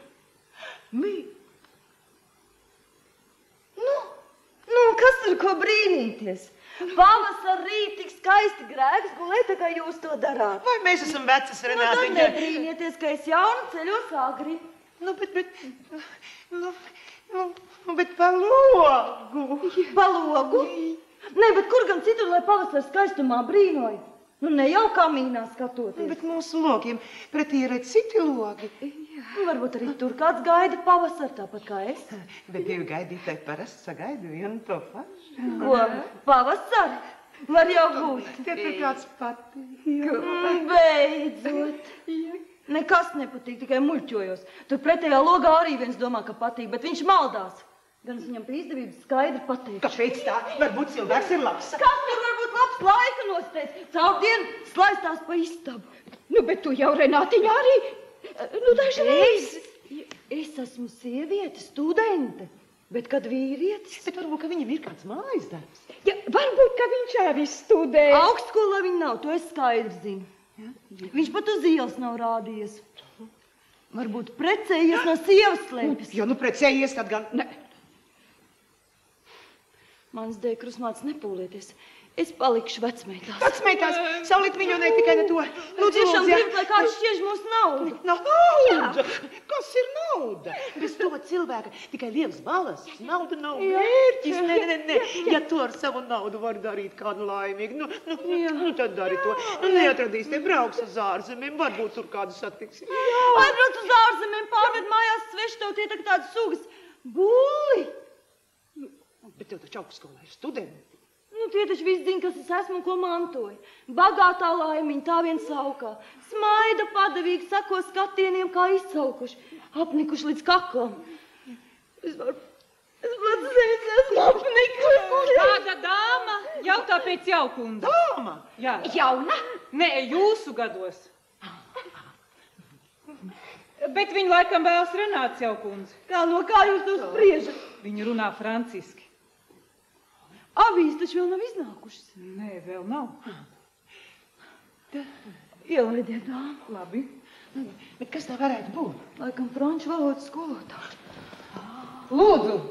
S9: Nu, kas tur ko brīnīties? Pavasar rīt tik skaisti grēks gulēt, kā jūs to darāt.
S8: Vai mēs esam vecas,
S9: Nu, tad
S8: Renātiņa?
S9: nebrīnieties, ka es jaunu ceļos agri.
S8: Bet pa logu.
S9: Pa logu? Nē, bet kur gan citur, lai pavasar skaistumā brīnoja? Nu, ne jau kamīnā skatoties.
S8: Bet mūsu logiem pretī ir citi logi.
S9: Nu, varbūt arī tur kāds gaida pavasar, tāpat kā es.
S8: Bet divi gaidītāji parasti sagaida vienu to pašu.
S9: Ko? Pavasar? Var jau būt.
S8: Tev tur kāds patīk.
S9: Beidzot. Nekas nepatīk, tikai muļķojos. Tur pretējā logā arī viens domā, ka patīk, bet viņš maldās. Gan es viņam pie izdevības skaidri pateikšu.
S8: Kāpēc tā? Varbūt cilvēks ir labs.
S9: Kas tur var būt labs laika nosteids? Caur dienu slaistās pa istabu.
S7: Nu, bet tu jau, Renātiņa, arī, nu, dažreiz.
S9: Es esmu sieviete, studente, bet kad vīrietis...
S8: Bet varbūt, ka viņam ir kāds mājas darbs.
S7: Ja, varbūt, ka viņš arī studē.
S9: Augstskolā viņa nav, to es skaidri zinu. Ja? Viņš pat uz ielas nav rādījies. Varbūt precējies no sievas slēpjas.
S8: Jo, nu precējies tad gan...
S7: Ne.
S9: Mans dēļ, krustmātes, nepūlieties. Es palikšu vecmeitās.
S8: Vecmeitās, saulīt viņu ne tikai ne to. Lūdzu,
S9: Tiešām gribat, lai kāds šķiež mūsu naudu.
S8: Nauda? Kas ir nauda? Bez to cilvēka tikai liels balas. Nauda nav mērķis. Nē. Ja tu ar savu naudu vari darīt kādu laimīgu, nu tad dari to. Nu, neatradīs te brauks uz ārzemēm, varbūt tur kādu satiksi.
S9: Aizbrauc uz ārzemēm, pārved mājās sveši, tev tie tā tādas sugas. Bulli!
S8: Bet tev taču augstskolā ir studenti.
S9: Nu, tie taču visi zina, kas es esmu un ko mantoju. Bagātā laimiņa, tā vien saukā. Smaida padavīgi, sako skatieniem, kā izsaukuši. Apnikuši līdz kaklam. Es pats sevis esmu apnikuši.
S6: Kāda dāma jautā pēc Jaukunda?
S8: Dāma?
S6: Jā.
S7: Jauna?
S6: Nē, jūsu gados. Bet viņa laikam vēlas Renāts jau kundze.
S9: No kā jūs to spriežat?
S6: Viņa runā franciski.
S9: Avīzes taču vēl nav iznākušas.
S6: Nē, vēl nav.
S9: Ielaidiet, dāma.
S6: Labi.
S8: Bet kas tā varētu būt?
S9: Laikam franču valodas skolotāja.
S6: Lūdzu!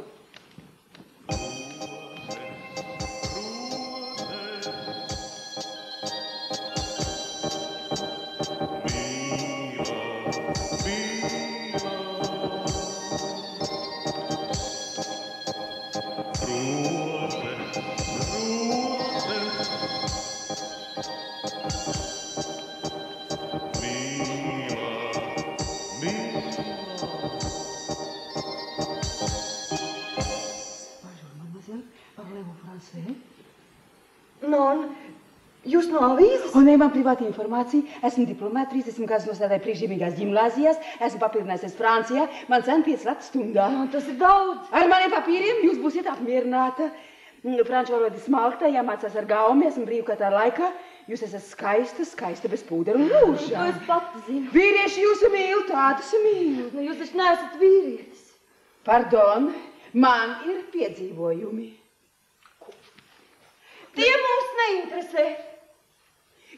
S9: Jūs no avīzes?
S4: Un man privāta informācija. Esmu diplomāta, 30 gadus nostādāju priekšzīmīgās ģimnāzijās, esmu papildinājusies Francijā, man cen 5 lati stundā.
S9: Tas ir daudz.
S4: Ar maniem papīriem jūs būsiet apmierināta. Franču valoda smalktā, jāmācās ar gaumi, esmu brīvkatā laikā. Jūs esat skaista bez pūdera un rūža.
S9: To es pati zinu.
S4: Vīrieši jūsu mīl, tādus mīl.
S9: Jūs taču neesat vīrietis.
S4: Pardon, man ir piedzīvojumi.
S9: Tie mums neinteresē.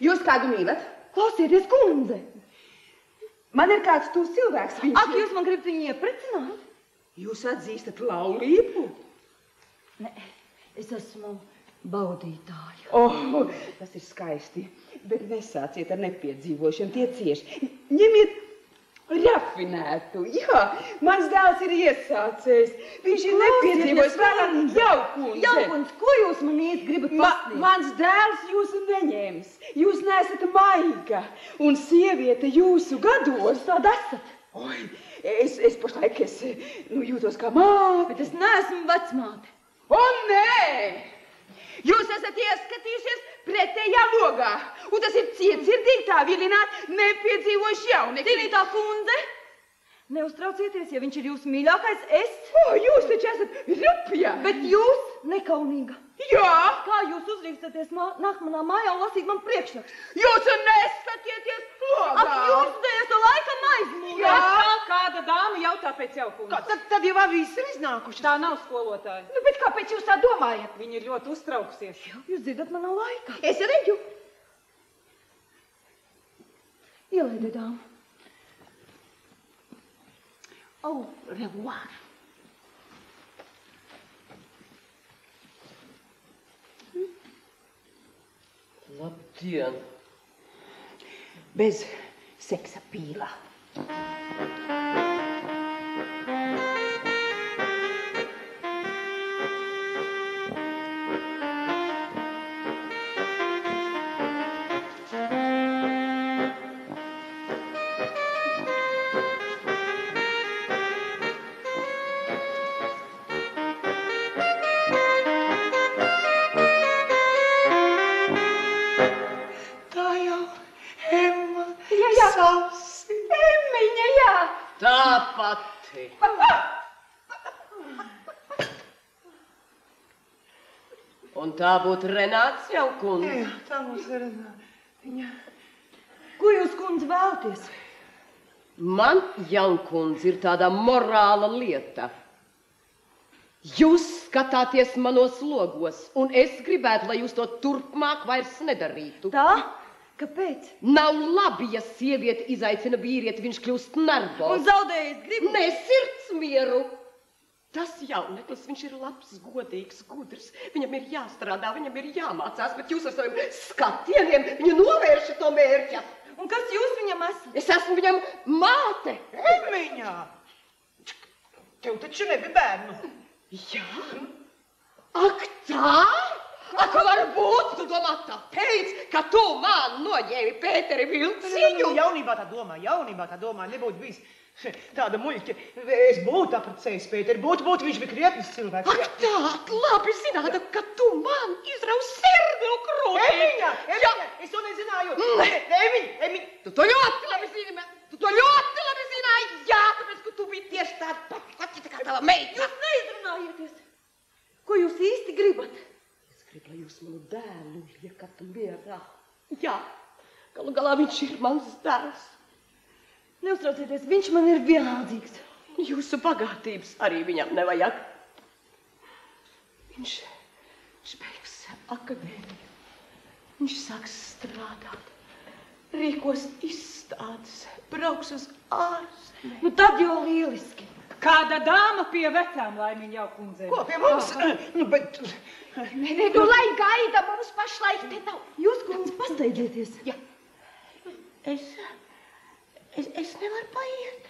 S4: Jūs kādu mīlat?
S9: Klausieties, kundze.
S4: Man ir kāds tūs cilvēks, viņš...
S9: Ak, jūs man gribat viņu ieprecināt?
S4: Jūs atzīstat laulību?
S9: Nē, es esmu baudītāja.
S4: Oh, tas ir skaisti, bet nesāciet ar nepiedzīvošanu, tie cieši. Ņemiet rafinētu. Jā, mans dēls ir iesācējis. Viņš ir nepiedzīvojis vēlāk jaukundze.
S9: Jaukundze, ko jūs man īsti gribat pasniegt?
S4: Mans dēls jūsu neņems. Jūs neesat maiga. Un sieviete jūsu gados.
S9: Tāda esat.
S4: Oi, es pašlaik jūtos kā māte.
S9: Bet es neesmu vecmāte.
S4: O, nē! Jūs esat ieskatījušies pretējā logā. Un tas ir cietsirdīgi tā vilināt nepiedzīvojuši jaunekļi.
S9: Cienītā kundze, neuztraucieties, ja viņš ir jūsu mīļākais, es...
S4: Jūs taču esat rupja.
S9: Bet jūs nekaunīga.
S4: Jā.
S9: Kā jūs uzrīkstaties nākt manā mājā un lasīt man priekšrakstu?
S4: Jūs neskatieties logā.
S9: Ak, jūs dēļ to laikam aizmūgāt.
S6: Jā, kāda dāma jautā pēc jaukundas.
S8: Tad jau avīzes ir iznākušas.
S6: Tā nav skolotāja.
S4: Bet kāpēc jūs tā domājat?
S6: Viņa ir ļoti uztraukusies.
S9: Jūs dzirdat, man nav laika.
S4: Es redzu.
S9: Ielaidiet, dāma.
S8: Au revoir.
S2: Labdien!
S4: Bez seksa pīlā.
S2: Un tā būtu Renāts jau kundze.
S8: Jā, tā mums ir Renāta.
S9: Ko jūs, kundze, vēlaties?
S2: Man, jaunkundze, ir tāda morāla lieta. Jūs skatāties manos logos, un es gribētu, lai jūs to turpmāk vairs nedarītu.
S9: Tā? Kāpēc?
S2: Nav labi, ja sieviete izaicina vīrieti, viņš kļūst nervos.
S9: Un zaudējis gribu?
S2: Ne sirdsmieru. Tas jauneklis, viņš ir labs, godīgs, gudrs. Viņam ir jāstrādā, viņam ir jāmācās, bet jūs ar saviem skatieniem viņu novēršat no mērķa.
S9: Un kas jūs viņam esat?
S2: Es esmu viņam māte.
S8: Emiņā! Tev taču nebija bērnu.
S2: Jā? Ak tā? Ak, varbūt tu domā tāpēc, ka tu man noņēmi Pēteri Vilciņu?
S8: Jaunībā tā domā, nebūtu bijis tāda muļķa. Es būtu apprecējis Pēteri, būtu, viņš bija krietnis cilvēks.
S2: Ak tā, labi zinātu, ka tu man izraus sirdi un krūti.
S8: Emiņā, es to nezināju. Emiņ.
S2: Tu to ļoti labi zināji, jā, tāpēc, ka tu biji tieši tāda pati kā tava meita.
S9: Jūs neizrunājieties. Ko jūs īsti gribat?
S2: Es gribu, lai jūs manu dēlu liekat mierā. Jā, galu galā viņš ir mans dēls.
S9: Neuztraucieties, viņš man ir vienaldzīgs.
S2: Jūsu bagātības arī viņam nevajag. Viņš beigs akadēmiju. Viņš sāks strādāt, rīkos izstādes, brauks uz ārzemēm.
S9: Nu tad jau lieliski.
S6: Kāda dāma pie vecām Laimiņa jau kundzei?
S2: Ko pie mums? Nu, bet...
S1: Nu, lai gaida, mums pašlaik te nav.
S9: Jūs, kundze, pasteidzieties.
S2: Jā. Es nevaru paiet.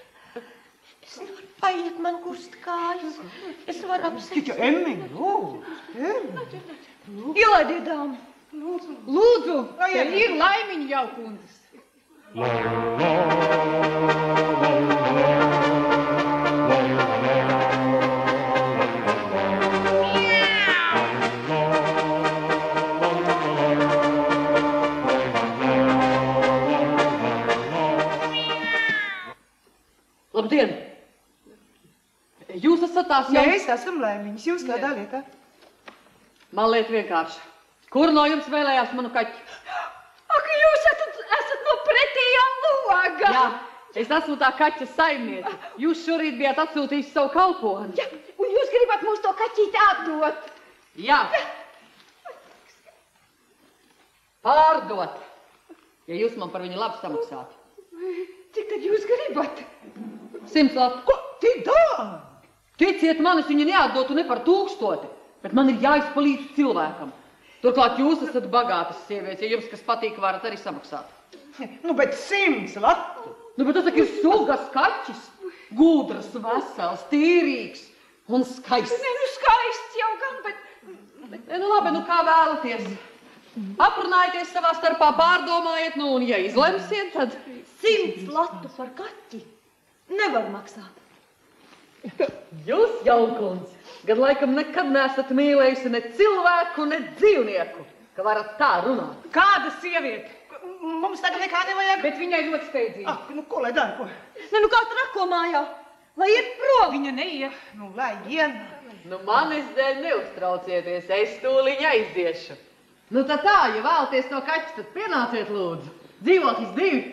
S2: Es nevaru paiet, man gurst kājas. Es nevaru apsēst.
S8: Emmiņa, lūdzu.
S9: Ielaidiet, dāmu.
S6: Lūdzu, te ir Laimiņa jau kundzes.
S3: Labdien! Jūs esat tās jau...
S8: Mēs esam Laimiņas. Jūs kādā lietā?
S3: Man lieta vienkārši. Kur no jums vēlējās manu kaķi?
S7: Ak, jūs esat no pretējā loga.
S3: Jā, es esmu tā kaķa saimniece. Jūs šorīt bijāt atsūtījuši savu kalponi.
S7: Ja, un jūs gribat mums to kaķīti atdot?
S3: Jā. Pārdot. Ja jūs man par viņu labi samaksātu.
S7: Cik tad jūs gribat?
S3: 100 latu.
S8: Ko? Tik dārgi?
S3: Ticiet man, es viņu neatdotu ne par 1000, bet man ir jāizpalīdz cilvēkam. Turklāt jūs esat bagātas sievietes, ja jums kas patīk, varat arī samaksāt.
S8: Nu, bet 100 latu.
S3: Nu, bet tas ir sugas kaķis. Gudrs, vesels, tīrīgs un skaists.
S7: Ne, nu skaists jau gan, bet...
S3: Nu labi, nu kā vēlaties. Aprunājieties savā starpā, pārdomājiet, nu un ja izlemsiet, tad...
S9: 100 latu par kaķi. Nevar maksāt.
S3: Jūs, jaukundze, gan laikam nekad neesat mīlējusi ne cilvēku, ne dzīvnieku, ka varat tā runāt.
S6: Kāda sieviete?
S8: Mums tagad nekā nevajag.
S6: Bet viņai ļoti steidzīgi.
S8: Ah, nu, ko lai dara, ko?
S9: Ne, nu kā trako mājā. Lai iet prom.
S6: Viņa neiet.
S8: Nu, lai ien.
S3: Nu, manis dēļ neuztraucieties, es tūliņ aiziešu. Nu, tā, ja vēlaties to kaķi, tad pienāciet lūdzu. Dzīvoklis 2.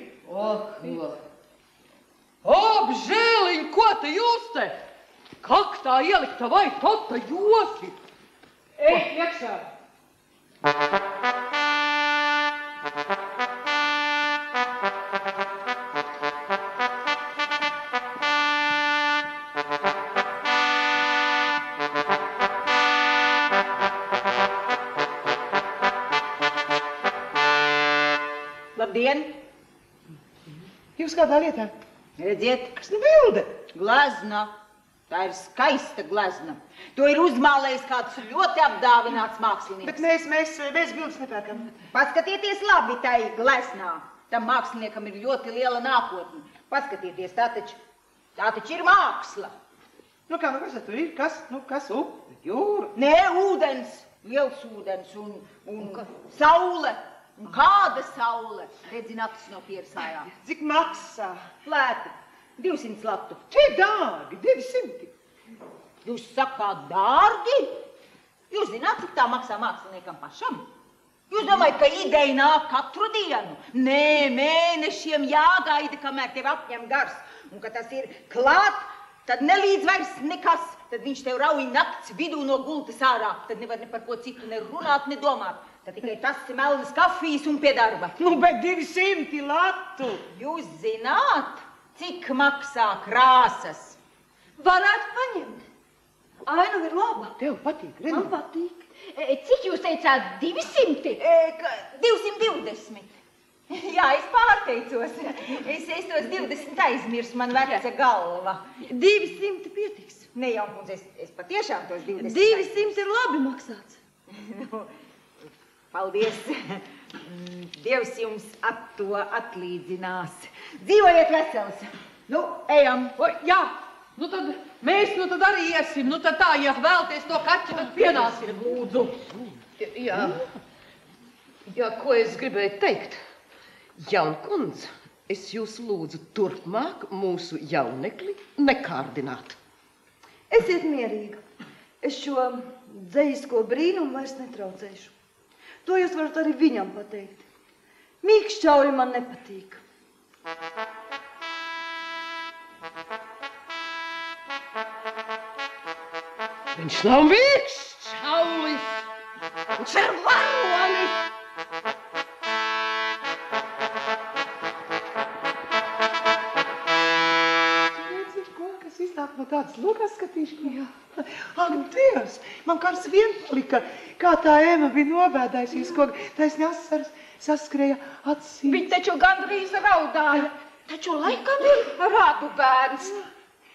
S3: Apžēliņ, ko te jūs te? Kaktā ielikta vai tota joki?
S6: Ej, iekšā.
S10: Labdien!
S8: Jūs kādā lietā?
S10: Redziet,
S8: Kas nu bilde?
S10: glezna. Tā ir skaista glezna. To ir uzmālējis kāds ļoti apdāvināts mākslinieks.
S8: Bet mēs bildes nepērkam.
S10: Paskatieties labi tai gleznā. Tam māksliniekam ir ļoti liela nākotne. Paskatieties, tā taču ir māksla.
S8: Nu kā, nu kas tur ir? Kas? Nu kas? Upe, jūra?
S10: Nē, ūdens, liels ūdens un saule. Un kāda saule? Redzi, naktis no piersājām.
S8: Cik maksā?
S10: Lēti, 200 latu.
S8: Tie dārgi, 200.
S10: Jūs sakāt dārgi? Jūs zināt, cik tā maksā māksliniekam pašam? Jūs domājat, ka ideja nāk katru dienu? Nē, mēnešiem jāgaida, kamēr tev apņem gars. Un, kad tas ir klāt, tad nelīdz vairs nekas. Tad viņš tev rauj nakts vidū no gultas ārā. Tad nevar ne par ko citu ne runāt, ne domāt. Tad tikai tas ir melnas kafijas un pie darba.
S8: Nu, bet 200 latu.
S10: Jūs zināt, cik maksā krāsas?
S9: Varētu paņemt. Aina ir laba.
S8: Tev patīk, redzi?
S9: Man patīk.
S1: Cik jūs teicāt? 200?
S10: 220. Jā, es pārteicos. Es tos 20 aizmirsu, man veca galva.
S9: 200 pietiks.
S10: Ne jau, kundze, es patiešām tos 20
S9: 200 ir labi maksāts.
S10: Nu, paldies. Dievs jums to atlīdzinās. Dzīvojiet vesels. Nu, ejam.
S3: Jā, nu tad mēs tad arī iesim. Nu tad tā, ja vēlties to kaķi, tad pienāciet lūdzu.
S2: Jā, ko es gribēju teikt? Jaunkundze, es jūs lūdzu turpmāk mūsu jaunekli nekārdināt.
S9: Esiet mierīga. Es šo dzejisko brīnumu vairs netraucēšu. To jūs varat arī viņam pateikt. Mīkšķauri man nepatīk.
S8: Viņš nav vīks, čaulis. Viņš ir varonis. Kas iznāk no tādas lokas skatīšanas? Ak, Dievs, man kāds vien palika, kā tā Ema bija nobēdājusies, ko taisni asaras saskrēja acīs.
S7: Viņa taču gandrīz raudāja. Taču laikam ir rādu bērns.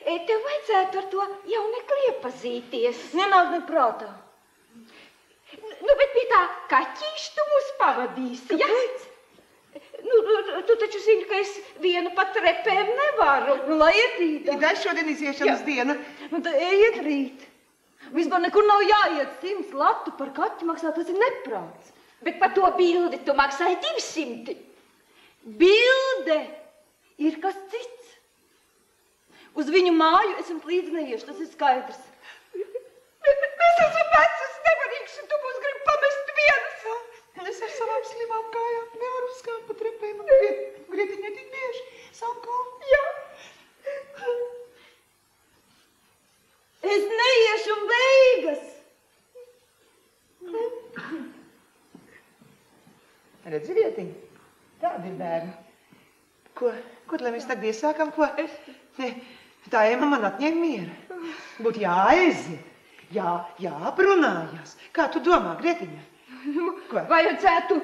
S7: Tev vajadzētu ar to jaunekli iepazīties.
S9: Nenāk ne prātā.
S7: Bet pie tā kaķīša tu mūs pavadīsi, ja? Tu taču zini, ka es viena pa trepēm nevaru.
S9: Lai iet rītā.
S8: Tā šodien iziešanas diena.
S9: Tā iet rīt. Vispār nekur nav jāiet 100 latu par kaķi maksāt, tas ir neprāts.
S7: Bet par to bildi tu maksāji 200.
S9: Bilde ir kas cits. Uz viņu māju esam līdzi neiešu, tas ir skaidrs.
S7: Mēs esam vecas, nevarīgs, un tu mūs gribi pamest vienas.
S8: Es ar savām slimām kājām nevaru uzkāpt pa trepēm. Grietiņai tik bieži savu kāpu.
S7: Jā.
S9: Es neiešu beigas.
S8: Redzi, Vietiņ, tādi ir bērni. Ko lai mēs tagad iesākam, ko? Ne, tā Ema man atņem mieru. Būtu jāaiziet, jāprunājās. Kā tu domā, Grietiņa? Ko?
S7: Vajadzētu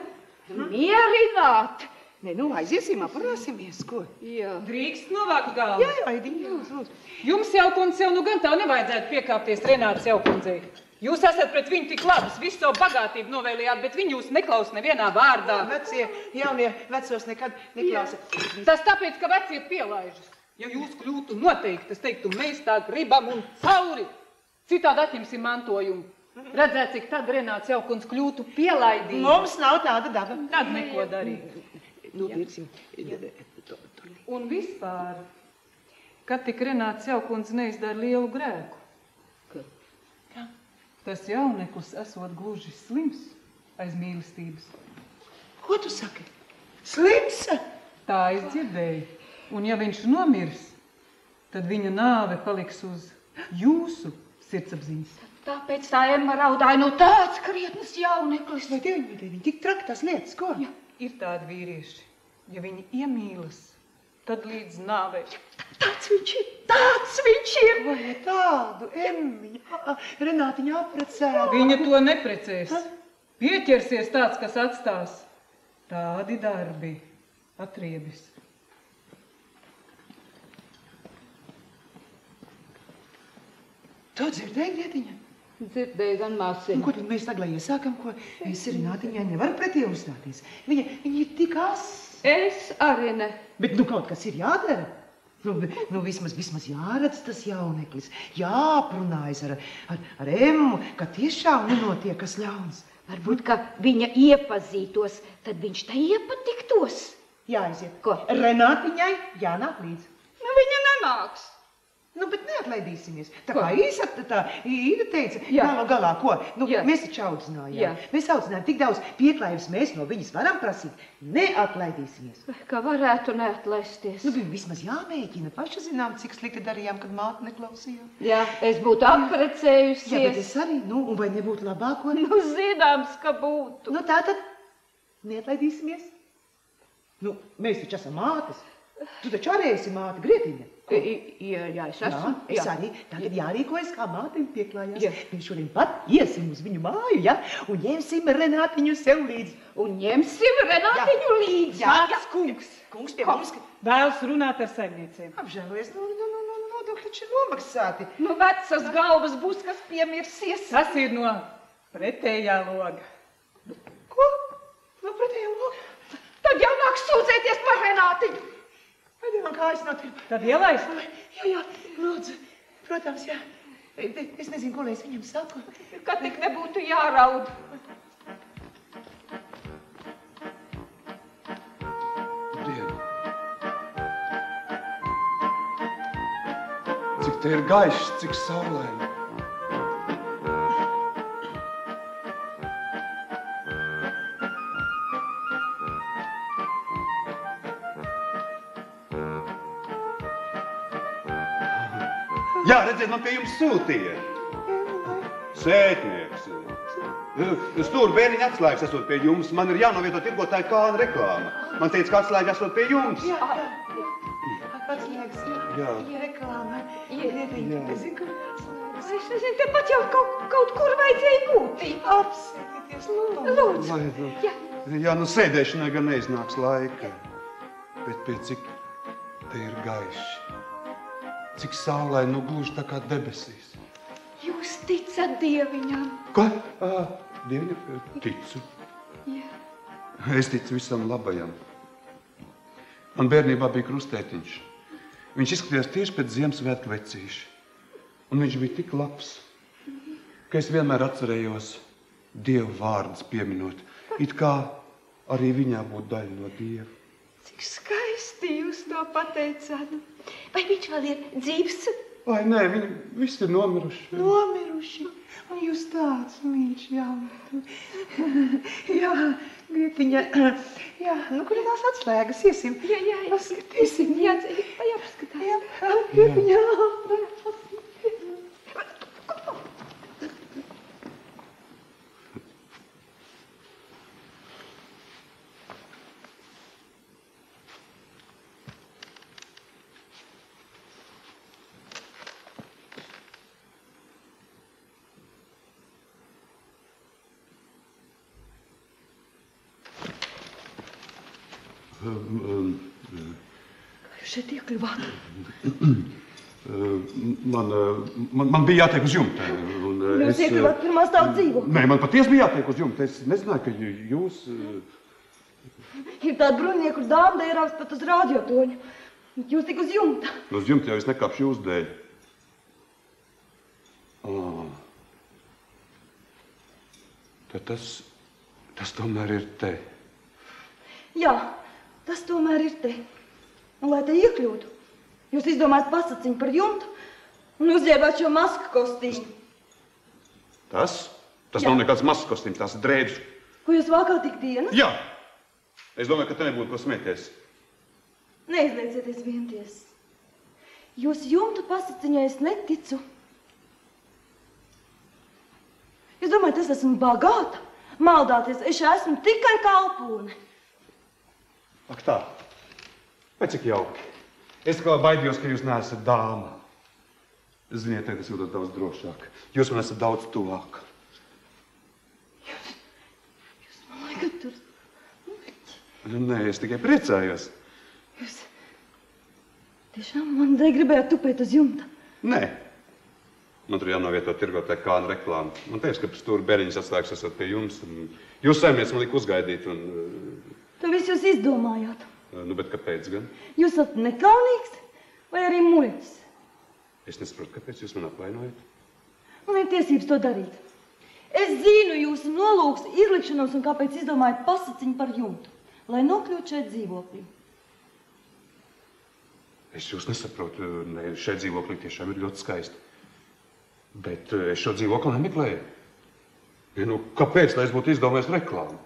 S7: mierināt.
S8: Ne, aiziesim, aprunāsimies, ko?
S7: Jā.
S6: Drīkst novākt galvu.
S8: Jā, Aidiņa, lūdzu.
S6: Jums, Jaukundze, jau nu gan tā nevajadzētu piekāpties Renātas Jaukundzei. Jūs esat pret viņu tik labas, visu savu bagātību novēlījāt, bet viņi jūs neklausa nevienā vārdā.
S8: Vecie, jaunie, vecos nekad neklausa.
S6: Tas tāpēc, ka vecie pielaižas. Ja jūs kļūtu noteikti, es teiktu, mēs tā gribam un cauri. Citādi atņemsim mantojumu. Redzēt, cik tad Renāts Jaukundze kļūtu pielaidīga.
S8: Mums nav tāda daba.
S6: Tad neko darīt.
S8: Pirksim.
S6: Un vispār, kad tik Renāts Jaukundze neizdara lielu grēku. Tas jauneklis esot gluži slims aiz mīlestības.
S8: Ko tu saki? Slims?
S6: Tā es dzirdēju. Un ja viņš nomirs, tad viņa nāve paliks uz jūsu sirdsapziņas.
S7: Tāpēc tā Ema raudāja, no tāds krietnes jauneklis.
S8: Vai viņi tik traki tās lietas, ko?
S6: Ja, ir tādi vīrieši. Ja viņi iemīlas, tad līdz nāvei.
S7: Tāds viņš ir.
S8: Vai tādu, Emmiņa, Renātiņa aprecēta.
S6: Viņa to neprecēs. Pieķersies tāds, kas atstās. Tādi darbi atriebis.
S8: Tu dzirdēji, Grietiņa?
S7: Dzirdēju gan māsiņu.
S8: Ko tad mēs tagad iesākam, ko es Renātiņai nevaru pretī uzstāties? Viņa ir tik asa.
S7: Es arī ne.
S8: Bet kaut kas ir jādara. Vismaz jāredz tas jauneklis. Jāprunājas ar Emmu, ka tiešām nenotiek kas ļauns.
S7: Varbūt, ka viņa iepazītos, tad viņš tai iepatiktos.
S8: Jāaiziet.
S7: Ko?
S8: Renātiņai jānāk līdz.
S7: Viņa nenāks.
S8: Bet neatlaidīsimies. Tā kā Īda teica,
S7: Jā.
S8: galu galā, ko?
S7: Jā.
S8: Mēs taču audzinājām.
S7: Jā.
S8: Mēs audzinājām tik daudz pieklājības, mēs no viņas varam prasīt. Neatlaidīsimies.
S7: Kā varētu neatlaisties.
S8: Vismaz jāmēģina. Paši zinām, cik slikti darījām, kad māte neklausījām.
S7: Jā, es būtu apprecējusies.
S8: Jā, bet es arī, un vai nebūtu labāko?
S7: Zināms, ka būtu.
S8: Tātad neatlaidīsimies. Mēs taču esam mātes. Tu taču arī esi māte, Grietiņa.
S7: Jā, es esmu.
S8: Jā, es arī. Tagad jārīkojas, kā māte pieklājās.
S7: Jā.
S8: Mēs šodien pat iesim uz viņu māju, ja? Un ņemsim Renātiņu sev līdzi.
S7: Un ņemsim Renātiņu līdzi.
S8: Jā, kungs. Kungs pie mums.
S6: Vēlas runāt ar saimniecēm.
S8: Apžēlojies, nodokļi taču ir nomaksāti.
S7: Vecas galvas būs, kas piemirsies.
S6: Tas ir no pretējā loga.
S8: Ko? No pretējā loga?
S7: Tad jau nāk sūdzēties par Renātiņu.
S8: Vai man kājas nav tirpa?
S6: Tad ielaist?
S8: Jā, lūdzu. Protams, jā. Es nezinu, ko lai es viņam saku.
S7: Ka tik nebūtu jāraud.
S5: Diena. Cik te ir gaišs, cik saulēni. Jā, redziet, man pie jums sūtīja. Sētnieks. Stūra bērniņa atslēgas esot pie jums. Man ir jānovieto tirgotāju kāna reklāma. Man teica, ka atslēga esot pie jums.
S8: Atslēgas,
S5: Jā.
S8: reklāma. Nezinu, kur atslēgas.
S9: Es nezinu, tepat jau kaut kur vajadzēja būt.
S8: Apsēdieties, lūdzu.
S5: Jā, nu sēdēšanai gan neiznāks laika. Bet pie cik te ir gaiši. Cik saulē, nu gluži tā kā debesīs.
S9: Jūs ticat Dieviņam?
S5: Ko? Dieviņam ticu.
S9: Jā.
S5: Es ticu visam labajam. Man bērnībā bija krustētiņš. Viņš izskatījās tieši pēc Ziemassvētku vecīša. Un viņš bija tik labs, ka es vienmēr atcerējos Dievu vārdus pieminot, it kā arī viņā būtu daļa no Dieva.
S9: Cik skaisti jūs to pateicāt. Vai viņš vēl ir dzīvs?
S5: Vai nē, viņi visi ir nomiruši.
S8: Nomiruši. Un jūs tāds mīļš, jā. Jā, Grietiņa. Jā, nu, kur ir tās atslēgas? Iesim.
S9: Jā.
S8: Paskatīsim.
S9: Jā, vai apskatās?
S8: Jā, Grietiņa.
S9: Jūs šeit iekļuvāt?
S5: Man bija jātiek uz jumta.
S9: Jūs iekļuvāt pirmā stāv dzīvo?
S5: Nē, man patiesi bija jātiek uz jumta. Es nezināju, ka jūs...
S9: Ir tāda bruņnieku dāma, da ierāks pat uz rādiotoņu. Jūs tik uz jumta.
S5: Uz jumta jau es nekāpšu jūs dēļ. Tad tas tomēr ir te.
S9: Jā, tas tomēr ir te. Un, lai te iekļūtu, jūs izdomājat pasaciņu par jumtu un uzģērbāt šo masku kostīmu.
S5: Tas nav nekāds masku kostīms, tās ir drēbes.
S9: Ko jūs valkāt ikdienas?
S5: Jā! Es domāju, ka te nebūtu ko smieties.
S9: Neizliecieties vienties. Jūs jumtu pasaciņai es neticu. Jūs domājat, es esmu bagāta? Maldāties, es esmu tikai kalpone.
S5: Ak tā, vai cik jauki. Es kā baidījos, ka jūs neesat dāma. Ziniet, tagad es jūtos daudz drošāk. Jūs man esat daudz tuvāk.
S9: Jūs man laikat tur...
S5: Nē, es tikai priecājos.
S9: Jūs tiešām man gribējāt tupēt uz jumta?
S5: Nē. Man tur jānovieto tirgotāju kāna reklāma. Man teiks, ka stūra bēriņas atslēgas esat pie jums. Jūs saimniec man lika uzgaidīt un...
S9: To visu jūs izdomājāt.
S5: Nu, bet kāpēc gan?
S9: Jūs esat nekaunīgs vai arī muļķis?
S5: Es nesaprotu, kāpēc jūs man apvainojat.
S9: Man ir tiesības to darīt. Es zinu jūsu nolūks, izlikšanos un kāpēc izdomājat pasaciņu par jumtu, lai nokļūtu šeit dzīvoklī.
S5: Es jūs nesaprotu, šeit dzīvoklī tiešām ir ļoti skaisti. Bet es šo dzīvokli nemeklēju. Ja, nu, kāpēc, lai es būtu izdomājis reklāmu?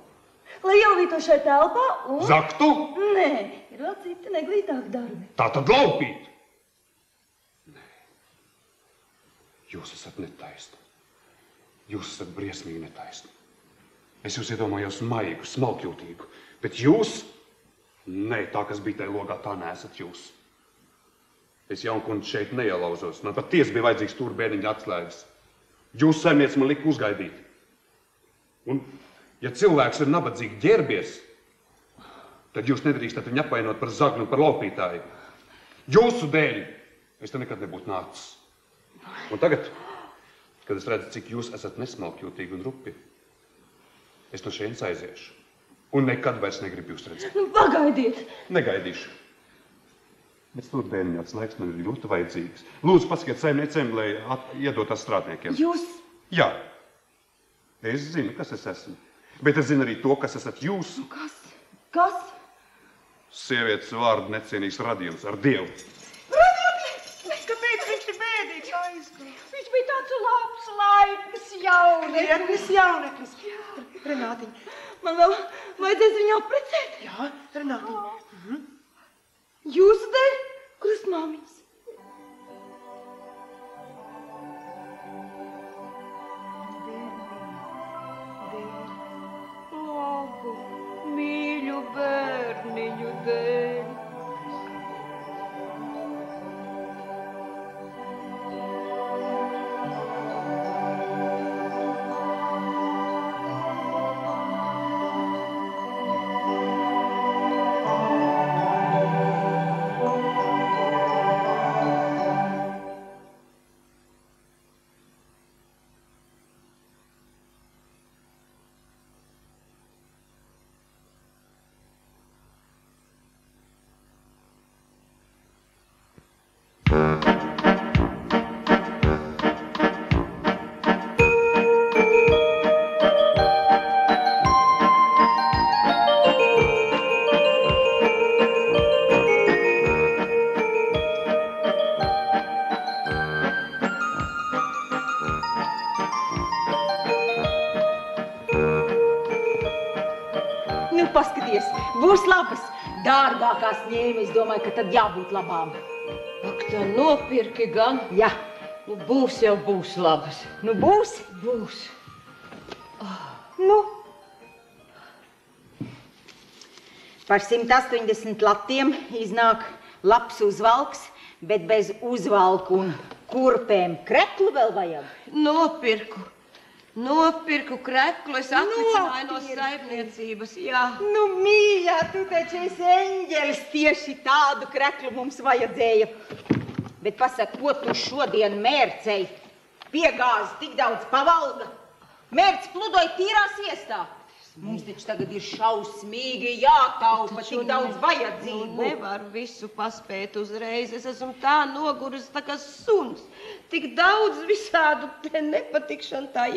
S9: Lai ielvīto šeit telpā un...
S5: Zaktu?
S9: Nē, ir vēl citi neglītāki darbi.
S5: Tā tad laupīt! Nē. Jūs esat netaisni. Jūs esat briesmīgi netaisni. Es jūs iedomājos maigu, smalkjūtīgu. Bet jūs... Nē, tā, kas bija tajā logā, tā neesat jūs. Es jaunkundzi šeit neielauzos. Man patiesi bija vajadzīgs stūra bēniņa atslēgas. Jūs saimniec man lika uzgaidīt. Un, ja cilvēks ir nabadzīgi ģērbies, tad jūs nedrīkstat viņu apvainot par zagnu, par laupītāju. Jūsu dēļ es te nekad nebūtu nācis. Un tagad, kad es redzu, cik jūs esat nesmalkjūtīgi un rupi, es no šeit aiziešu. Un nekad vairs negribu jūs redzēt.
S9: Nu, pagaidiet!
S5: Negaidīšu. Bet stūra bēniņa atslēgas man ir ļoti vajadzīgas. Lūdzu, pasakiet saimniecēm, lai iedot tās strādniekiem.
S9: Jūs...
S5: Jā. Es zinu, kas es esmu. Bet es zinu arī to, kas esat jūs.
S9: Kas? Kas?
S5: Sievietes vārdu necienīgs radījums ar Dievu.
S8: Kāpēc viņš ir bēdīgs aizgājis?
S7: Viņš bija tāds labs, laipns jauneklis.
S8: Renātiņa.
S9: Man vēl vajadzēs viņu apprecēt.
S8: Jā, Renātiņa.
S9: Jūsu dēļ, krustmāmiņas.
S10: paskaties, būs labas. Dārgākās ņēma, es domāju, ka tad jābūt labām.
S2: Ak, tā nopirki gan.
S10: Jā.
S2: Nu, būs jau būs labas.
S10: Nu, būs?
S2: Būs.
S10: Nu. Par 180 latiem iznāk labs uzvalks, bet bez uzvalku un kurpēm kreklu vēl vajag.
S2: Nopirku kreklu, es atlicināju no saimniecības, jā.
S10: Nu, mīļā, tu taču esi eņģelis, tieši tādu kreklu mums vajadzēja. Bet pasaka, ko tu šodien mērcei? Piegāzi tik daudz pavalga. Mērts pludoja tīrās iestā. Mums taču tagad ir šausmīgi jātaupa, tik daudz vajadzību.
S2: Nevaru visu paspēt uzreiz, es esmu tā nogurusi, tā kā suns. Tik daudz visādu te nepatikšanu tā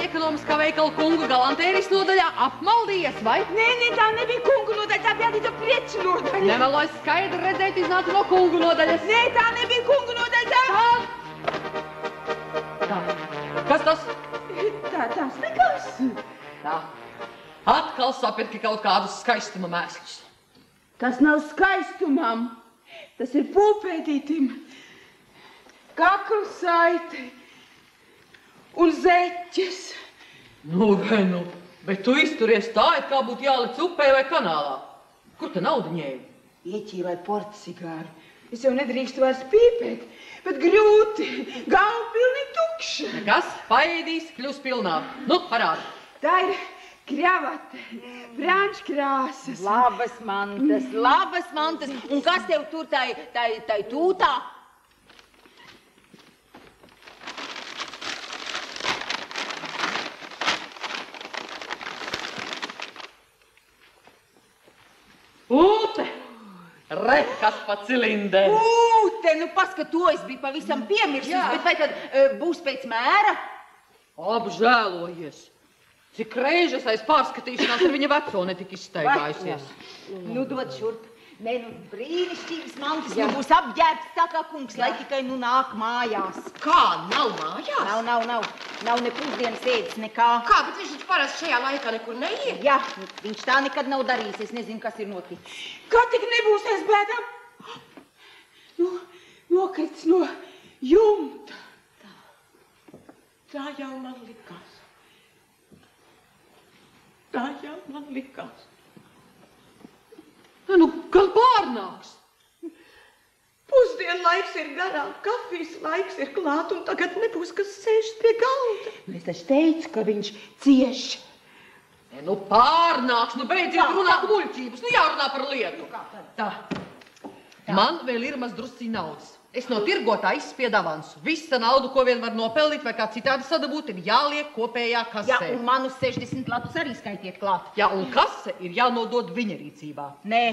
S3: Ekonomiskā veikala kungu galantērijas nodaļā apmaldījies, vai?
S4: Nē, tā nebija kungu nodaļa, tā bija tā preču nodaļa.
S3: Nevēlojas skaidri redzēt, iznāca no kungu nodaļas.
S4: Nē, tā nebija kungu nodaļa,
S3: tā. Kas tas?
S4: Tas nekas.
S3: Tā. Atkal sapirki kaut kādus skaistuma mēsļus.
S4: Tas nav skaistumam, tas ir pulpētītim. Kaklu saiti. Un zeķes.
S3: Nu, bet tu izturies tā, it kā būtu jālic upē vai kanālā. Kur te naudu ņēmi?
S4: Ieķīlāju portsigāru. Es jau nedrīkstu vairs pīpēt, bet grūti. Galva pilnīgi tukša.
S3: Nekas, paēdīs, kļūs pilnā. Nu, parādi.
S4: Tā ir kravate, frančkrāsas.
S10: Labas mantas. Un kas tev tur tai tūtā?
S3: Ūte! Re, kas pa cilinderi!
S10: Ūte! Nu, paskat, to es biju pavisam piemirsis, bet vai tad būs pēc mēra?
S3: Apžēlojies! Cik reizes aiz pārskatīšanās ar viņa veco netika izstaigājusies.
S10: Nu, dod šurp. Nē, nu, brīnišķīgas mantas, nu būs apģērbts tā kā kungs, lai tikai nu nāk mājās.
S2: Kā, nav mājās?
S10: Nav. Nav ne pusdienas ēdas, nekā.
S2: Kā, bet viņš taču parasti šajā laikā nekur neiet?
S10: Jā, viņš tā nekad nav darījis, es nezinu, kas ir noticis.
S4: Kā tik nebūs aiz bēdām? Nokrits no jumta.
S2: Tā jau man likās.
S3: Nu, gan pārnāks.
S2: Pusdienlaiks ir garām, kafijas laiks ir klāt, un tagad nebūs, kas sēžas pie galda.
S4: Es taču teicu, ka viņš cieš.
S3: Nu, pārnāks, nu beidziet runāt muļķības, nu jārunā par lietu. Tā. Man vēl ir maz drusciņ naudas. Es no tirgotā izspiedu avansu. Visa naudu, ko vien var nopelnīt vai kā citādi sadabūt, ir jāliek kopējā kasē.
S10: Jā, un manus 60 latus arī skaitiet klāt.
S3: Jā, un kase ir jānodod viņa rīcībā.
S10: Nē,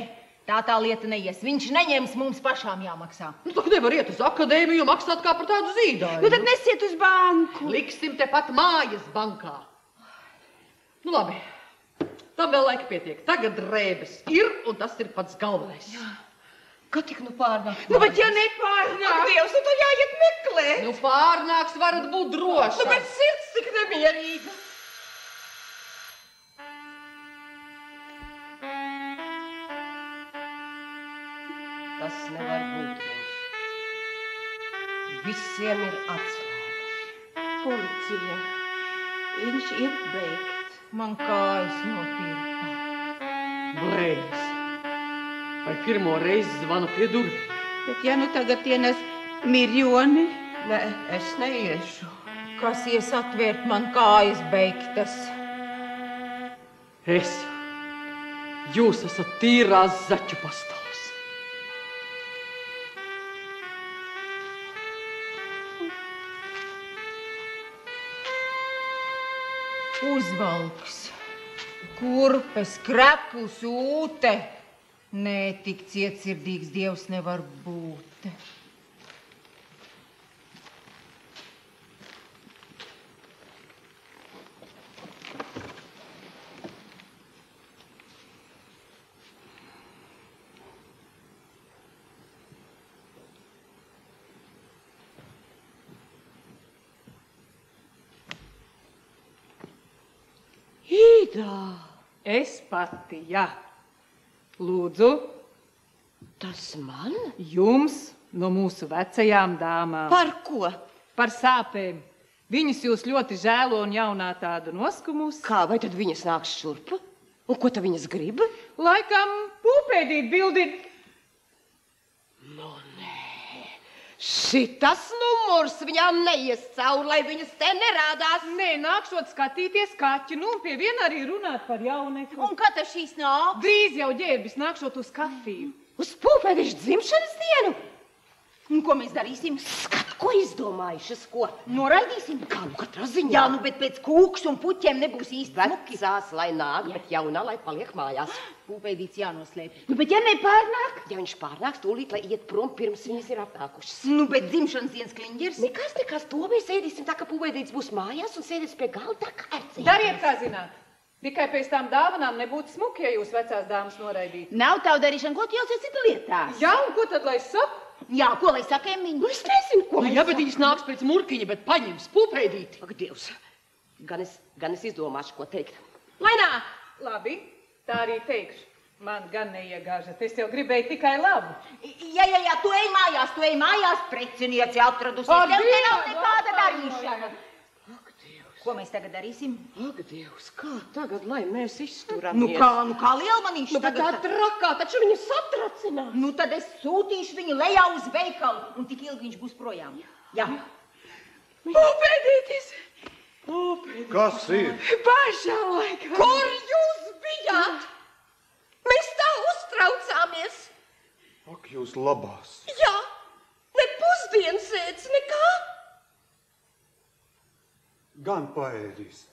S10: tā lieta neies. Viņš neņems, mums pašām jāmaksā.
S3: Nu, tak nevar iet uz akadēmiju maksāt kā par tādu zīdāju.
S4: Nu, tad nesiet uz banku.
S3: Liksim tepat mājas bankā. Nu, labi. Tam vēl laika pietiek. Tagad drēbes ir, un tas ir pats galvenais.
S2: Jā. Kā tik nu pārnāks?
S4: Nu, bet ja nepārnāks?
S2: Ak, Dievs, nu tad jāiet meklēt.
S3: Nu, pārnāks varat būt droši.
S2: Nu, bet sirds tik nemierīga. Tas nevar būt viņš. Visiem ir atslēga. Policija. Viņš ir beigts.
S10: Man kājas notirpa.
S3: Blēņas. Vai pirmo reizi zvanu pie durvīm?
S4: Bet ja nu tagad ienes miljoni?
S2: Nē, es neiešu.
S10: Kas ies atvērt man kājas beigtas?
S3: Es. Jūs esat tīrās zaķu pastāvs.
S10: Uzvalks, kurpes, krekls, ūte. Nē, tik cietsirdīgs Dievs nevar būt.
S2: Līdā!
S6: Es pati, jā. Lūdzu.
S2: Tas man?
S6: Jums no mūsu vecajām dāmām.
S2: Par ko?
S6: Par sāpēm. Viņas jūs ļoti žēlo un jaunā tādu noskumus.
S2: Kā, vai tad viņas nāks šurpu? Un ko tad viņas grib?
S6: Laikam pūpēdīt, bildīt.
S2: Nu, nē. Šitas numurs viņām neies cauri, lai viņas te nerādās.
S6: Nē, nākšot skatīties kaķi, nu, pie viena arī runāt par jaunieku.
S10: Un kad tas šīs nāk?
S6: Drīz jau ģērbis nākšot uz kafiju.
S2: Uz pūpēdīšu dzimšanas dienu?
S10: Un ko mēs darīsim?
S2: Skat, ko izdomājušas, ko?
S10: Noraidīsim?
S2: Kā, nu katrā ziņā.
S10: Jā, nu, bet pēc kūks un puķiem nebūs īsti smuki.
S2: Vecās, lai nāk, bet jaunā, lai paliek mājās.
S10: Pūpēdīts jānoslēp.
S2: Nu, bet ja nepārnāk? Ja viņš pārnāks, tūlīt, lai iet prom, pirms viņas ir apnākušas.
S10: Nu, bet dzimšanas dienas kliņģers?
S2: Nekas, to mēs ēdīsim tā, ka pūpēdīts būs mājās un sēdīs pie galda kārcē.
S6: Dariet, kā zināt. Tikai pēc tām dāvanām nebūtu smuki, ja jūs vecās dāmas noraidītu.
S10: Nav tavu darīšana, ko tu jau cita lietās?
S6: Jā, un ko tad lai saku?
S10: Jā, ko lai saka, Emiņa?
S2: Nu, es nezinu, ko.
S3: Nu, ja, bet viņš nāks pēc murkiņa, bet paņems pupēdīti.
S2: Ak, Dievs, gan es izdomāšu, ko teikt.
S6: Lai nāk! Labi, tā arī teikšu. Man gan neiegāžat, es jau gribēju tikai labu.
S10: Jā, tu ej mājās, precinieci atradusies.
S6: Ak,
S10: Tev te nav
S6: Dievs,
S10: nekāda darīšana. Ko mēs tagad darīsim?
S2: Ak, Dievs, kā tagad, lai mēs izturamies?
S10: Nu kā lielmanīši
S2: Nu, bet tā trakā, taču viņu satracinās.
S10: Nu, tad es sūtīšu viņu lejā uz veikalu, un tik ilgi viņš būs projām. Jā.
S4: Pūpēdītis!
S5: Kas ir?
S4: Pašā laikā!
S2: Kur jūs bijāt? Mēs tā uztraucāmies.
S5: Ak, jūs labās.
S2: Jā, ne pusdiensēdz, nekā.
S5: Gan paēdīs.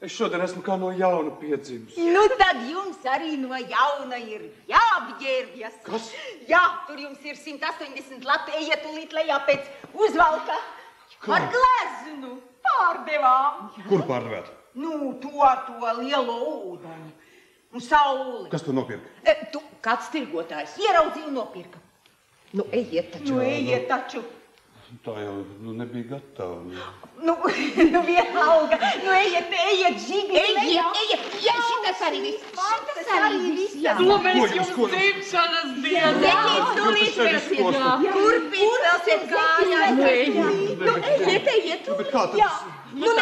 S5: Es šodien esmu kā no jauna piedzimis.
S10: Nu, tad jums arī no jauna ir jāapģērbjas.
S5: Kas?
S10: Jā, tur jums ir 180 lati, ejiet tūlīt lejā pēc uzvalka. Ar gleznu pārdevām.
S5: Kur pārdevāt?
S10: Nu, to lielo ūdeni. Un sauli.
S5: Kas to nopirka?
S2: Kāds tirgotājs?
S10: Ieraudzīju un nopirka.
S2: Nu, ejiet taču.
S10: Nu, ejiet taču.
S5: Tā jau nebija gatava.
S10: Nu, vienalga. Nu, ejiet, žigi.
S2: Ejiet. Jā, šitas arī viss.
S3: To mēs jums dzimšanas dienu.
S10: Zeķīt, tūlīt vēlsiet. Kurpīt vēlsiet kājās.
S2: Nu, ejiet.
S5: Bet kā tad?
S10: Nu,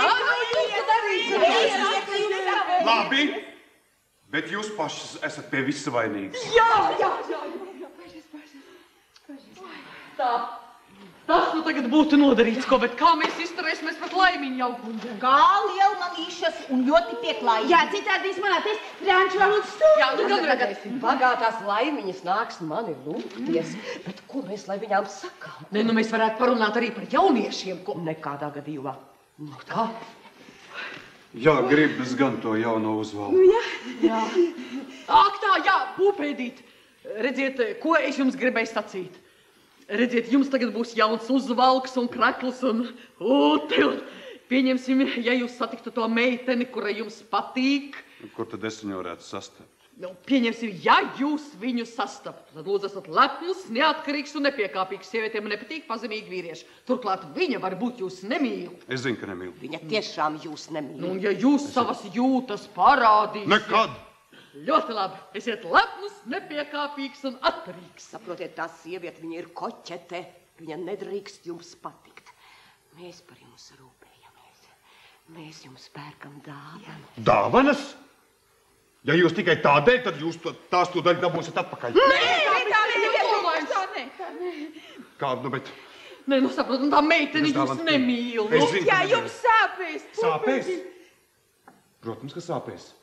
S10: ejiet.
S5: Labi, bet jūs pašas esat pie visa vainīgas.
S10: Jā.
S3: Tā. Tas nu tagad būtu nodarīts, ko, bet kā mēs izturēsimies pret laimiņu jau?
S10: Kā lielmanīšas un ļoti pieklājīgi.
S9: Jā, citādi izmanāties franču valodas stundu.
S3: Jā, nu gan redzēsim.
S2: Bagātās laimiņas nāks mani lūgties, bet ko mēs lai viņām sakām?
S3: Ne, nu mēs varētu parunāt arī par jauniešiem, ko...
S2: Nekādā gadījumā. Nu tā.
S5: Jā, gribas gan to jauno uzvalku.
S3: Ak tā, jā, pūpēdīt. Redziet, ko es jums gribēju sacīt? Redziet, jums tagad būs jauns uzvalks un krekls un pieņemsim, ja jūs satiktu to meiteni, kurai jums patīk.
S5: Kur tad es viņu varētu sastapt?
S3: Nu, pieņemsim, ja jūs viņu sastaptu, tad lūdzu esat lepns, neatkarīgs un nepiekāpīgs. Sievietēm nepatīk pazemīgi vīrieši. Turklāt viņa varbūt jūs nemīl.
S5: Es zinu, ka nemīl.
S2: Viņa tiešām jūs nemīl.
S3: Nu, ja jūs savas jūtas parādīsiet...
S5: Nekad!
S3: Ļoti labi. Esiet lepns, nepiekāpīgs un atturīgs.
S2: Saprotiet, tā sieviete, viņa ir koķete. Viņa nedrīkst jums patikt. Mēs par jums rūpējamies. Mēs jums pērkam dāvanu.
S5: Dāvanas? Ja jūs tikai tādēļ, tad jūs tās to daļu dabūsiet atpakaļ. Kādu, nu, bet...
S3: Nē, nu saprot, un tā meiteni jūs nemīl.
S5: Es zinu,
S4: Jā, jums sāpēs.
S5: Sāpēs? Protams, ka sāpēs.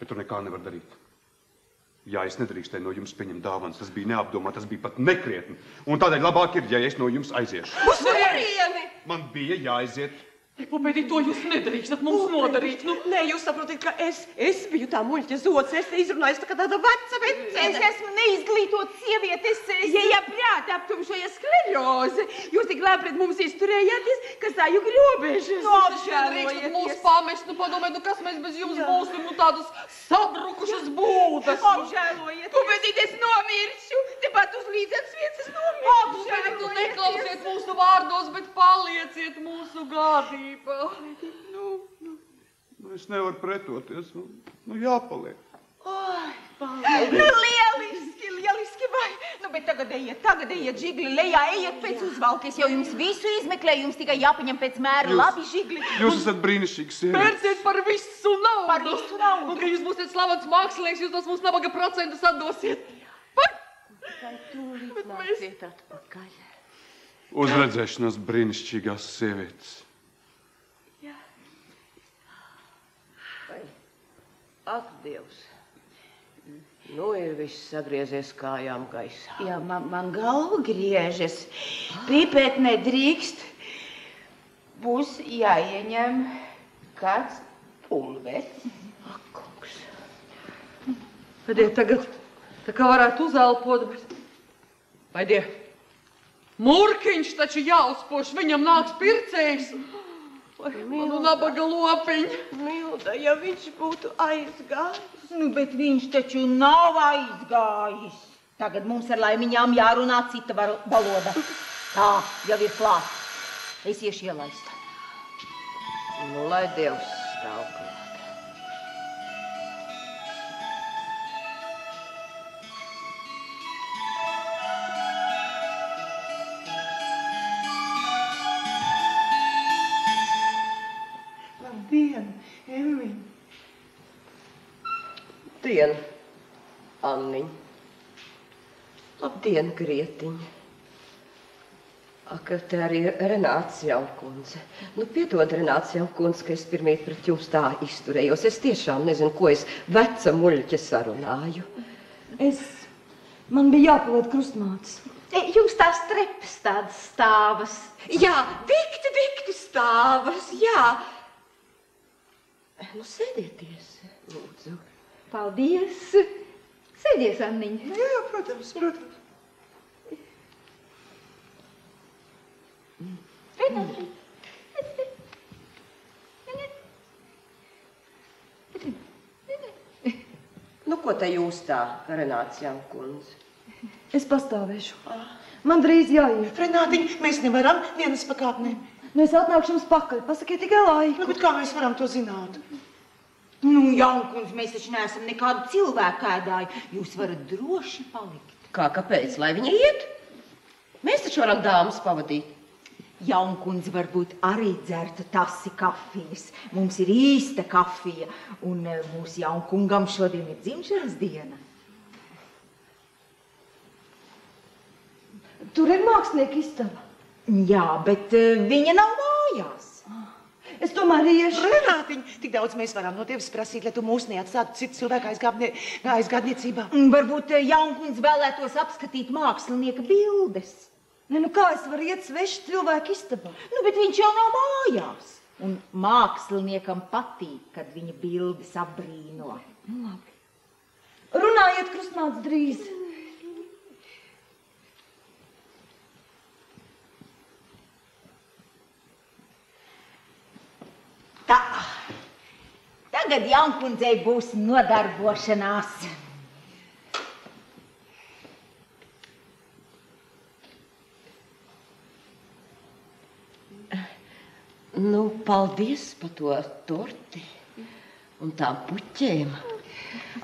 S5: Bet tur nekā nevar darīt. Jā, es nedrīkstēju no jums pieņemt dāvanas. Tas bija neapdomā, tas bija pat nekrietni. Un tādēļ labāk ir, ja es no jums aiziešu.
S2: Uz kurieni?
S5: Man bija jāaiziet.
S3: Pupēdī, to jūs nedrīkstat mums nodarīt. Nu,
S2: Nē, jūs saprotiet, ka es biju tā muļķa zots. Es izrunāju tā kā tāda veca vecene.
S9: Es esmu neizglītot sieviete, ja prāta aptumšoja skleroze. Jūs tik labi pret mums izturējāties, ka sajūgi robežas.
S3: nedrīkstat mūs pamest, nu padomājiet, nu kas mēs bez jums būsim, nu tādas sabrukušas būdas.
S9: Apžēlojiet. Pupēdīt, es nomiršu. Tepat uz līdzens vietas es nomiršu.
S3: Apžēliet, nu neklausiet mūsu vārdos, bet palieciet mūsu gādībā.
S5: Nu, Es nevaru pretoties. Nu jāpaliek.
S10: Oi, paldies. Nu, lieliski, vai? Nu, bet tagad ejiet, Žigli, lejā, ejiet pēc uzvalki. Es jau jums visu izmeklēju, jums tikai jāpaņem pēc mēra. Labi, Žigli.
S5: Jūs esat brīnišķīgs sievietes.
S6: Pērciet par visu naudu.
S10: Par visu naudu.
S6: Un, ka jūs būsiet slavens mākslinieks, jūs tos mums nabaga procentus atdosiet.
S2: Tikai tūlīt nāciet atpakaļ.
S5: Uz redzēšanos brīnišķīgās sievietes.
S2: Ak, Dievs. Nu, ir viss sagriezies kājām gaisā.
S10: Jā, man galva griežas. Pīpēt nedrīkst. Būs jāieņem kāds pulveris.
S2: Ak, kungs.
S3: Vaidie, tagad, tā kā varētu uzelpot, bet... Vaidie, Murkiņš taču jāuzpoš, viņam nāks pircējs. Manu nabaga lopiņu.
S2: Milda, ja viņš būtu aizgājis.
S10: Nu, bet viņš taču nav aizgājis. Tagad mums ar Laimiņām jārunā cita valoda. Tā, jau ir klāt. Es iešu ielaist.
S2: Nu, lai Dievs stāv klāt.
S8: Labdien, Emmiņ.
S2: Labdien, Anniņ. Labdien, Grietiņ. Ak, te arī Renāts Jaukundze. Nu, piedod, Renāts Jaukundze, ka es pirmīt pret jums tā izturējos. Es tiešām nezinu, ko es veca muļķa sarunāju.
S9: Man bija jāpaliek krustmātes.
S10: Jums tās trepas tādas stāvas.
S2: Jā, dikti stāvas, jā. Nu, sēdieties, lūdzu.
S1: Paldies. Sēdies, Anniņ.
S8: Jā, protams.
S2: Nu, ko te jūs tā, Renāts Jaukundze?
S9: Es pastāvēšu. Man drīz jāiet.
S8: Renātiņ, mēs nevaram vienas pakāpnēm.
S9: Nu, es atnākšu jums pakaļ. Pasakiet tikai laiku.
S8: Nu, bet kā mēs varam to zināt?
S10: Nu, Jaunkungs, mēs taču neesam nekādu cilvēku ēdāju. Jūs varat droši palikt.
S2: Kāpēc? Lai viņa iet? Mēs taču varam dāmas pavadīt.
S10: Jaunkundze varbūt arī dzertu tasi kafijas. Mums ir īsta kafija, un mūsu Jaunkungam šodien ir dzimšanas diena.
S9: Tur ir mākslinieka istaba.
S10: Jā, bet viņa nav mājās.
S9: Es tomēr iešu.
S8: Renātiņ, tik daudz mēs varam no tevis prasīt, lai tu mūs neatstātu citu cilvēku aizgādniecībā.
S10: Varbūt Jaunkundze vēlētos apskatīt mākslinieka bildes.
S9: Ne, nu kā es varu iet svešu cilvēku istabā?
S10: Nu, bet viņš jau nav mājās. Un māksliniekam patīk, kad viņa bildes apbrīno.
S9: Nu, labi. Runājiet, krustmātes, drīz.
S10: Tā. Tagad Jaunkundzei būs nodarbošanās.
S2: Nu, paldies par to torti un tām puķēm.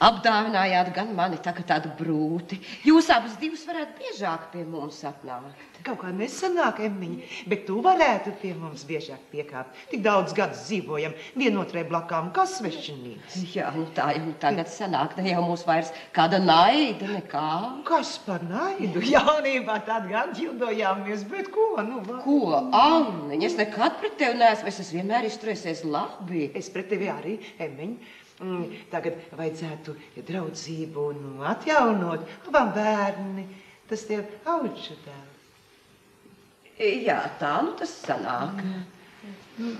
S2: Apdāvinājāt gan mani tagad tādu brūti. Jūs abas divas varētu biežāk pie mums atnākt.
S8: Kaut kā nesanāk, Emmiņ, bet tu varētu pie mums biežāk piekāpt. Tik daudz gadus dzīvojam vienotrai blakām, kā svešinīts.
S2: Jā, nu tā jau tagad sanāk, ne jau mūs vairs kāda naida nekā.
S8: Kas par naidu? Jaunībā tad gan ģildojāmies, bet ko, nu va?
S2: Ko, Anniņ, es nekad pret tevi neesmu, es esmu vienmēr izturēsies labi.
S8: Es pret tevi arī, Emmiņ. Tagad vajadzētu draudzību atjaunot. Abām bērni, tas tev auģu dēls.
S2: Jā, tā nu tas sanāk.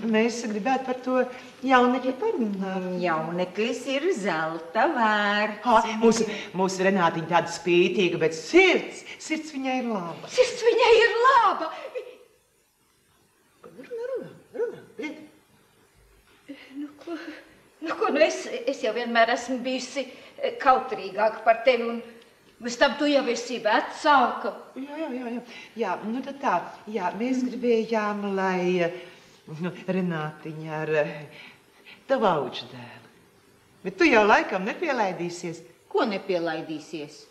S8: Mēs gribētu par to jaunekli parunāt.
S10: Jauneklis ir zelta vērts.
S8: Mūsu Renātiņa tāda spītīga, bet sirds viņai ir laba.
S10: Sirds viņai ir laba.
S8: Runā.
S7: Nu, es jau vienmēr esmu bijusi kautrīgāka par tevi, un bez tam tu jau esi vecāka.
S8: Jā, nu tad tā. Jā, mēs gribējām, lai Renātiņa ar tavu auģu dēlu. Bet tu jau laikam nepielaidīsies.
S10: Ko nepielaidīsies?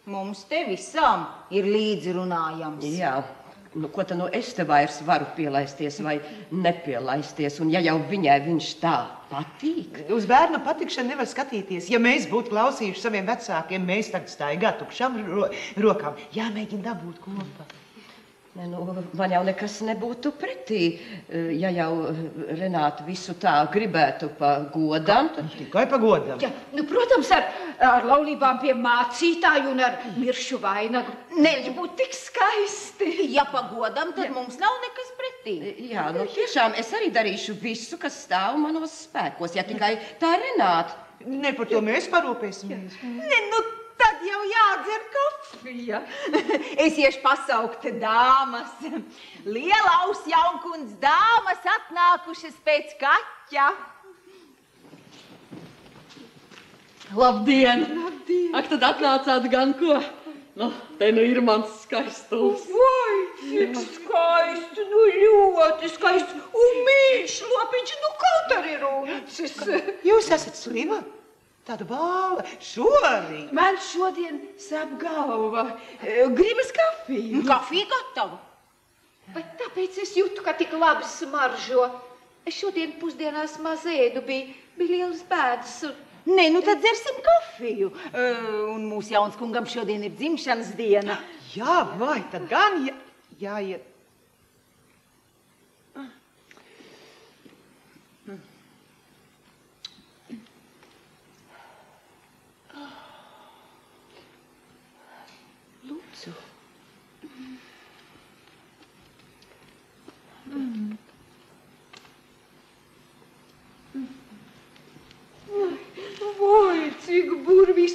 S10: Mums te visām ir līdzrunājams.
S2: Jā, nu ko tad es te vairs varu pielaisties vai nepielaisties, un ja jau viņai viņš tā patīk?
S8: Uz bērnu patikšanu nevar skatīties. Ja mēs būtu klausījuši saviem vecākiem, mēs tagad staigātu tukšām rokām. Jāmēģina dabūt kopā.
S2: Ne, nu, man jau nekas nebūtu pretī, ja jau Renāta visu tā gribētu pa godam.
S8: Tikai pa godam.
S7: Ja, nu, protams, ar laulībām pie mācītāju un ar miršu vainagu. Neļ būt tik skaisti.
S10: Ja pa godam, tad mums nav nekas pretī.
S2: Jā, nu tiešām es arī darīšu visu, kas stāv manos spēkos, ja tikai tā Renāta.
S8: Ne par to mēs parūpēsimies.
S10: Ne, nu, tad jau jādzer kafija. Es iešu pasaukt dāmas. Lielaus jaunkunds dāmas atnākušas pēc kaķa.
S3: Labdien! Ak, tad atnācāt gan ko? Nu, te nu ir mans skaistuls.
S7: Vai, cik skaisti, nu ļoti skaisti. Un mīļš lopiņš, nu kaut arī runcis.
S8: Jūs esat sliva? Tāda bāla, šorīt.
S4: Man šodien sāp galva. Gribas kafiju.
S10: Kafija gatava.
S7: Bet tāpēc es jūtu, ka tik labi smaržo. Es šodien pusdienās maz ēdu, bija lielas bēdas.
S10: Nē, nu tad dzersim kafiju. Un mūsu jaunskungam šodien ir dzimšanas diena.
S8: Jā, vai, tad gan jāiet.
S2: Lūdzu.
S7: Vai, cik burvīgs.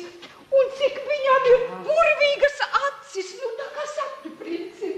S7: Un cik viņam ir burvīgas acis. Nu, tā kā sapņu princi.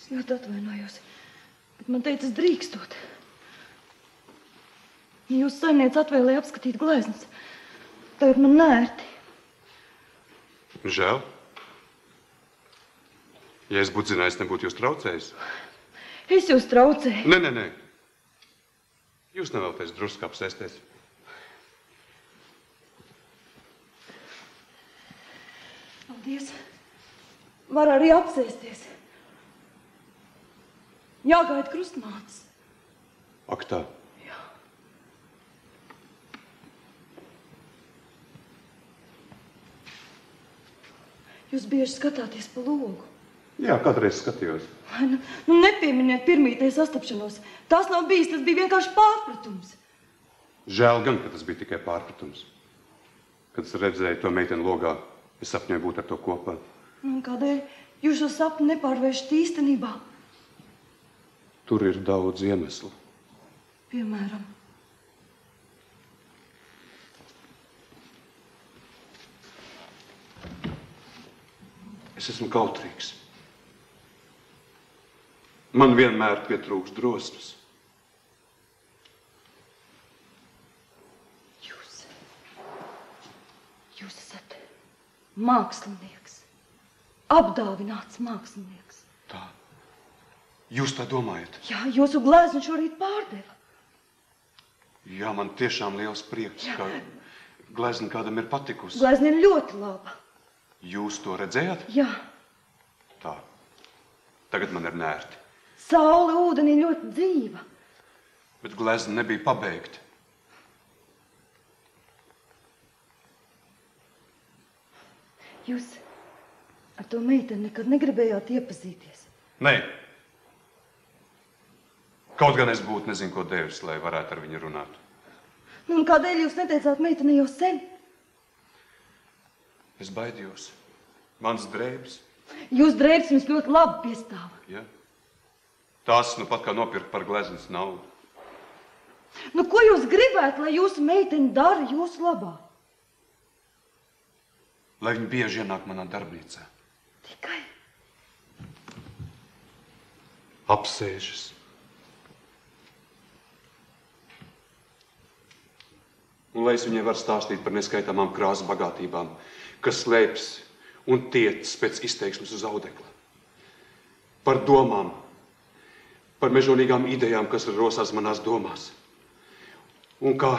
S9: Es ļoti atvainojos, bet man teica, es drīkstot. Jūs saimniec atvēlēja apskatīt gleznas. Tagad man nērti.
S5: Žēl. Ja es būtu zinājis, nebūtu jūs traucējis.
S9: Es jūs traucēju.
S5: Nē. Jūs nevēlaties drusku apsēsties.
S9: Paldies. Var arī apsēsties. Jāgaida krustmātes.
S5: Ak tā.
S9: Jā. Jūs bieži skatāties pa logu.
S5: Jā, kādreiz skatījos.
S9: Nu nepieminiet pirmītēs sastapšanos. Tas nav bijis, tas bija vienkārši pārpratums.
S5: Žēl gan, ka tas bija tikai pārpratums. Kad es redzēju to meiteni logā, es sapņoju būt ar to kopā.
S9: Kādēļ jūs šo sapni nepārvēršat īstenībā?
S5: Tur ir daudz iemeslu.
S9: Piemēram.
S5: Es esmu kautrīgs. Man vienmēr pietrūkst drosmes.
S9: Jūs esat mākslinieks. Apdāvināts mākslinieks.
S5: Tā. Jūs tā domājat?
S9: Jā, jūsu gleznu šorīt pārdeva.
S5: Jā, man tiešām liels prieks, ka glezna kādam ir patikusi.
S9: Glezna ir ļoti laba.
S5: Jūs to redzējāt?
S9: Jā.
S5: Tā. Tagad man ir nērti.
S9: Saule ūdenī ļoti dzīva.
S5: Bet glezna nebija pabeigta.
S9: Jūs ar to meiteni nekad negribējāt iepazīties?
S5: Nē. Kaut gan es būtu nezinu, ko devis, lai varētu ar viņu runāt.
S9: Nu, un kādēļ jūs neteicāt meiteni jau sen?
S5: Es baidījos. Mans drēbes.
S9: Jūs drēbes jums ļoti labi piestāv.
S5: Ja? Tās nu pat kā nopirkt par gleznas naudu.
S9: Nu, ko jūs gribētu, lai jūsu meiteni dara jūsu labā?
S5: Lai viņi bieži ienāk manā darbnīcā.
S9: Tikai?
S5: Apsēžas. Un lai es viņai varu stāstīt par neskaitāmām krāsu bagātībām, kas slēpjas un tiecas pēc izteiksmes uz audekla. Par domām, par mežonīgām idejām, kas rosās manās domās. Un kā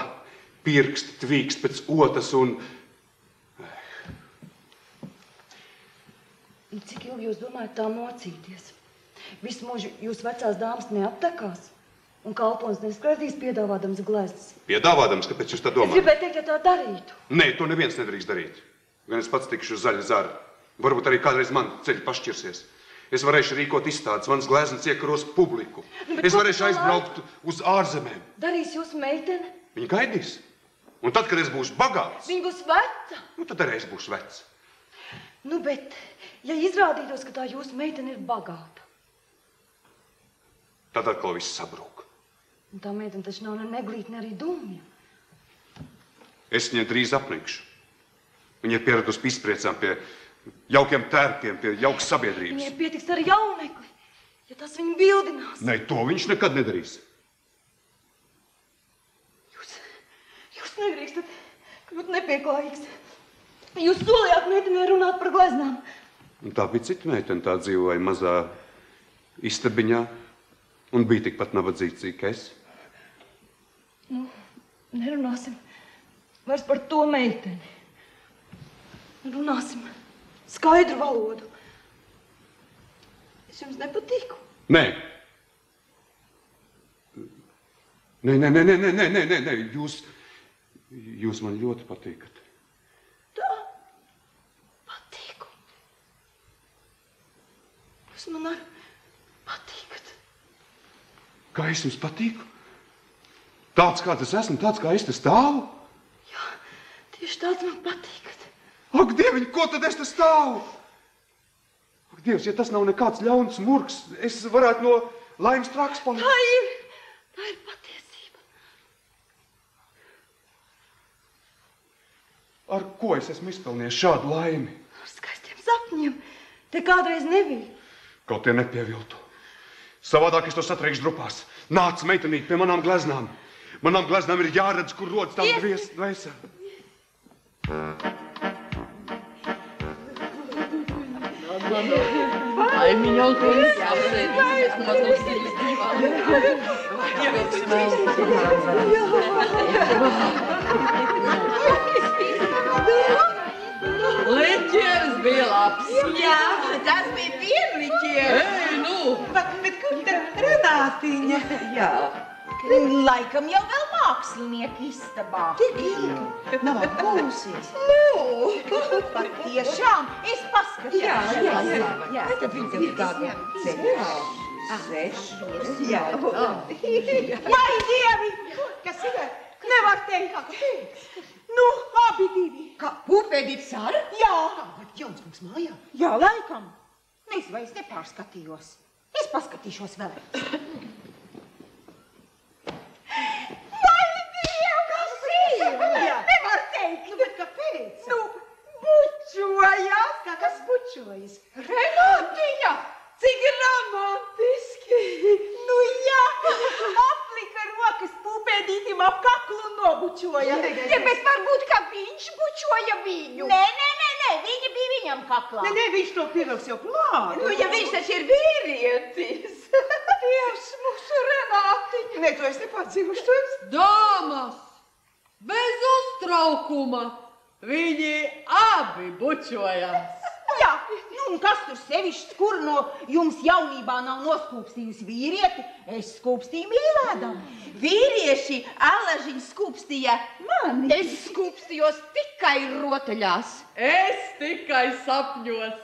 S5: pirksti tvīkst pēc otras un...
S9: Cik ilgi jūs domājat tā mocīties? Visu mūžu jūs vecās dāmas neaptekās? Un kalpons neskraidīs piedāvādams gleznas?
S5: Piedāvādams? Kāpēc jūs tā
S9: Es
S5: domājat?
S9: gribēju teikt, ja tā darītu.
S5: Nē, to neviens nedrīkst darīt. Gan es pats tikšu uz zaļa zara. Varbūt arī kādreiz man ceļi pašķirsies. Es varēšu rīkot izstādes, mans gleznas iekaros publiku. Es varēšu aizbraukt uz ārzemēm.
S9: Darīs jūsu meitene?
S5: Viņa gaidīs. Un tad, kad es būšu bagāts,
S9: Viņa būs veca.
S5: nu tad arī es būšu vecs.
S9: Nu, bet, ja izrādītos, ka tā jūsu meitene ir bagāta,
S5: Tad atkal viss sabrūk.
S9: un tā meitene taču nav ne neglīta, ne arī dumja.
S5: Es viņai drīz apnikšu. Viņa ir pieradusi pie izpriecām, pie jaukiem tērpiem, pie jaukas sabiedrības.
S9: Viņai pietiks ar jaunekli, ja tas viņu bildinās.
S5: Nē, to viņš nekad nedarīs.
S9: Jūs nedrīkstat kļūt nepieklājīgs. Jūs solījāt meitenei runāt par gleznām.
S5: Un tā bija cita meitene, tā dzīvoja mazā istabiņā un bija tikpat nabadzīga, cik es.
S9: Nu, nerunāsim vairs par to meiteni. Runāsim skaidru valodu. Es jums nepatīku?
S5: Nē. Nē. Jūs man ļoti patīkat.
S9: Tā. Patīku. Jūs man arī patīkat.
S5: Kā es jums patīku? Tāds, kā tas esmu, tāds, kā es te stāvu?
S9: Jā, tieši tāds man patīkat.
S5: Ak, Dieviņ, ko tad es te stāvu? Ak, Dievs, ja tas nav nekāds ļauns murgs, es varētu no laimes traks palikt.
S9: Tā ir patiesība.
S5: Ar ko es esmu izpelnījis šādu laimi?
S9: Ar skaistiem sapņiem. Te kādreiz nebija.
S5: Kaut tie nepieviltu. Savādāk es to satriekšu drupās. Nāc, meitenīt, pie manām gleznām. Manām gleznām ir jāredz, kur rodas tām dvēseli.
S3: Laimiņa un kungs apsēdīsies mazos dziļus divām. Liķieris bija labs.
S10: Jā, tas bija vienliķieris.
S3: Ei, nu!
S8: Bet kur tad Renātiņa? Jā.
S10: Laikam jau vēl mākslinieki istabā.
S8: Tik ilgi. Nav apkūsies.
S10: Patiešām, es paskatījos.
S8: Jā. Tad viņa ir tāda Jā.
S10: Vai dievi! Kas ir? Nevar teikt. Nu, abi divi.
S8: Kā pupēdīt sāra?
S10: Jā.
S8: Bet Jaunskungs mājā.
S10: Jā, laikam. Nezinu, vai es nepārskatījos. Es paskatīšos vēlreiz. Vai dievi! Kas ir? Nevar teikt.
S8: Nu, bet kāpēc?
S10: Nu, bučojas.
S8: Kas bučojas?
S10: Renātiņa! Cik romantiski! Nu jā, aplika rokas pupēdītim ap kaklu un nobučoja. Ja bet varbūt, ka viņš bučoja viņu. Nē, viņa bija viņam kaklā.
S8: Nē, viņš to pievilks jau klāt.
S10: Nu, ja viņš taču ir vīrietis. Dievs, mūsu Renātiņa.
S8: Nē, to es nepārdzīvošu, to es.
S3: Dāmas, bez uztraukuma, viņi abi bučojās.
S10: Jā, nu un kas tur sevišķi, kur no jums jaunībā nav noskūpstījusi vīrieti, es skūpstīju mīlēdam. Vīrieši alažiņi skūpstīja mani. Es skūpstījos tikai rotaļās.
S3: Es tikai sapņos,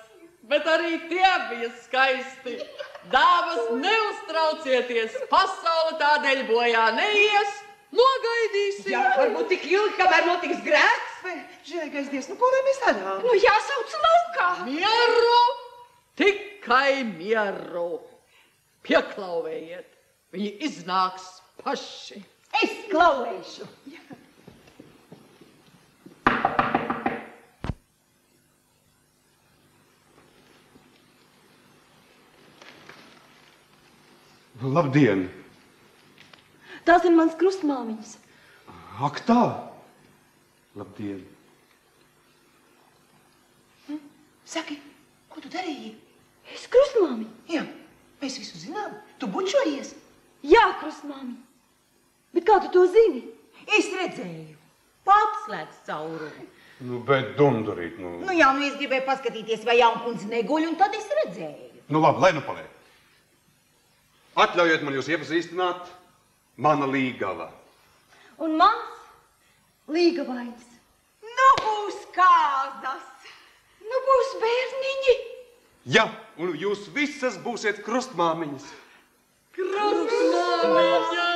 S3: bet arī tie bija skaisti. Dāmas, neuztraucieties, pasaule tādēļ bojā neies, nogaidīsim.
S8: Jā, varbūt tik ilgi, kamēr notiks grēks. Žēlīgais Dievs, nu ko lai mēs darām?
S7: Nu, jāsauc laukā.
S3: Mieru, tikai mieru. Pieklauvējiet, viņi iznāks paši.
S1: Es klauvēšu.
S5: Labdien!
S9: Tās ir mans krustmāmiņas.
S5: Ak tā! Labdien!
S8: Saki, ko tu darīji?
S9: Es krustmāmiņa.
S8: Jā, mēs visu zinām. Tu bučojies?
S9: Jā, krustmāmiņa. Bet kā tu to zini?
S10: Es redzēju. Pats slēdz caurumu.
S5: Nu, bet dundurīt, nu...
S10: Nu jā, nu es gribēju paskatīties, vai jaunkundze neguļ, un tad es redzēju.
S5: Nu labi, lai nu paliek. Atļaujiet man jūs iepazīstināt, mana līgava.
S9: Un mans līgavains.
S1: Nu būs kāzas.
S9: Nu būs bērniņi.
S5: Ja, un jūs visas būsiet krustmāmiņas.
S11: Mīla,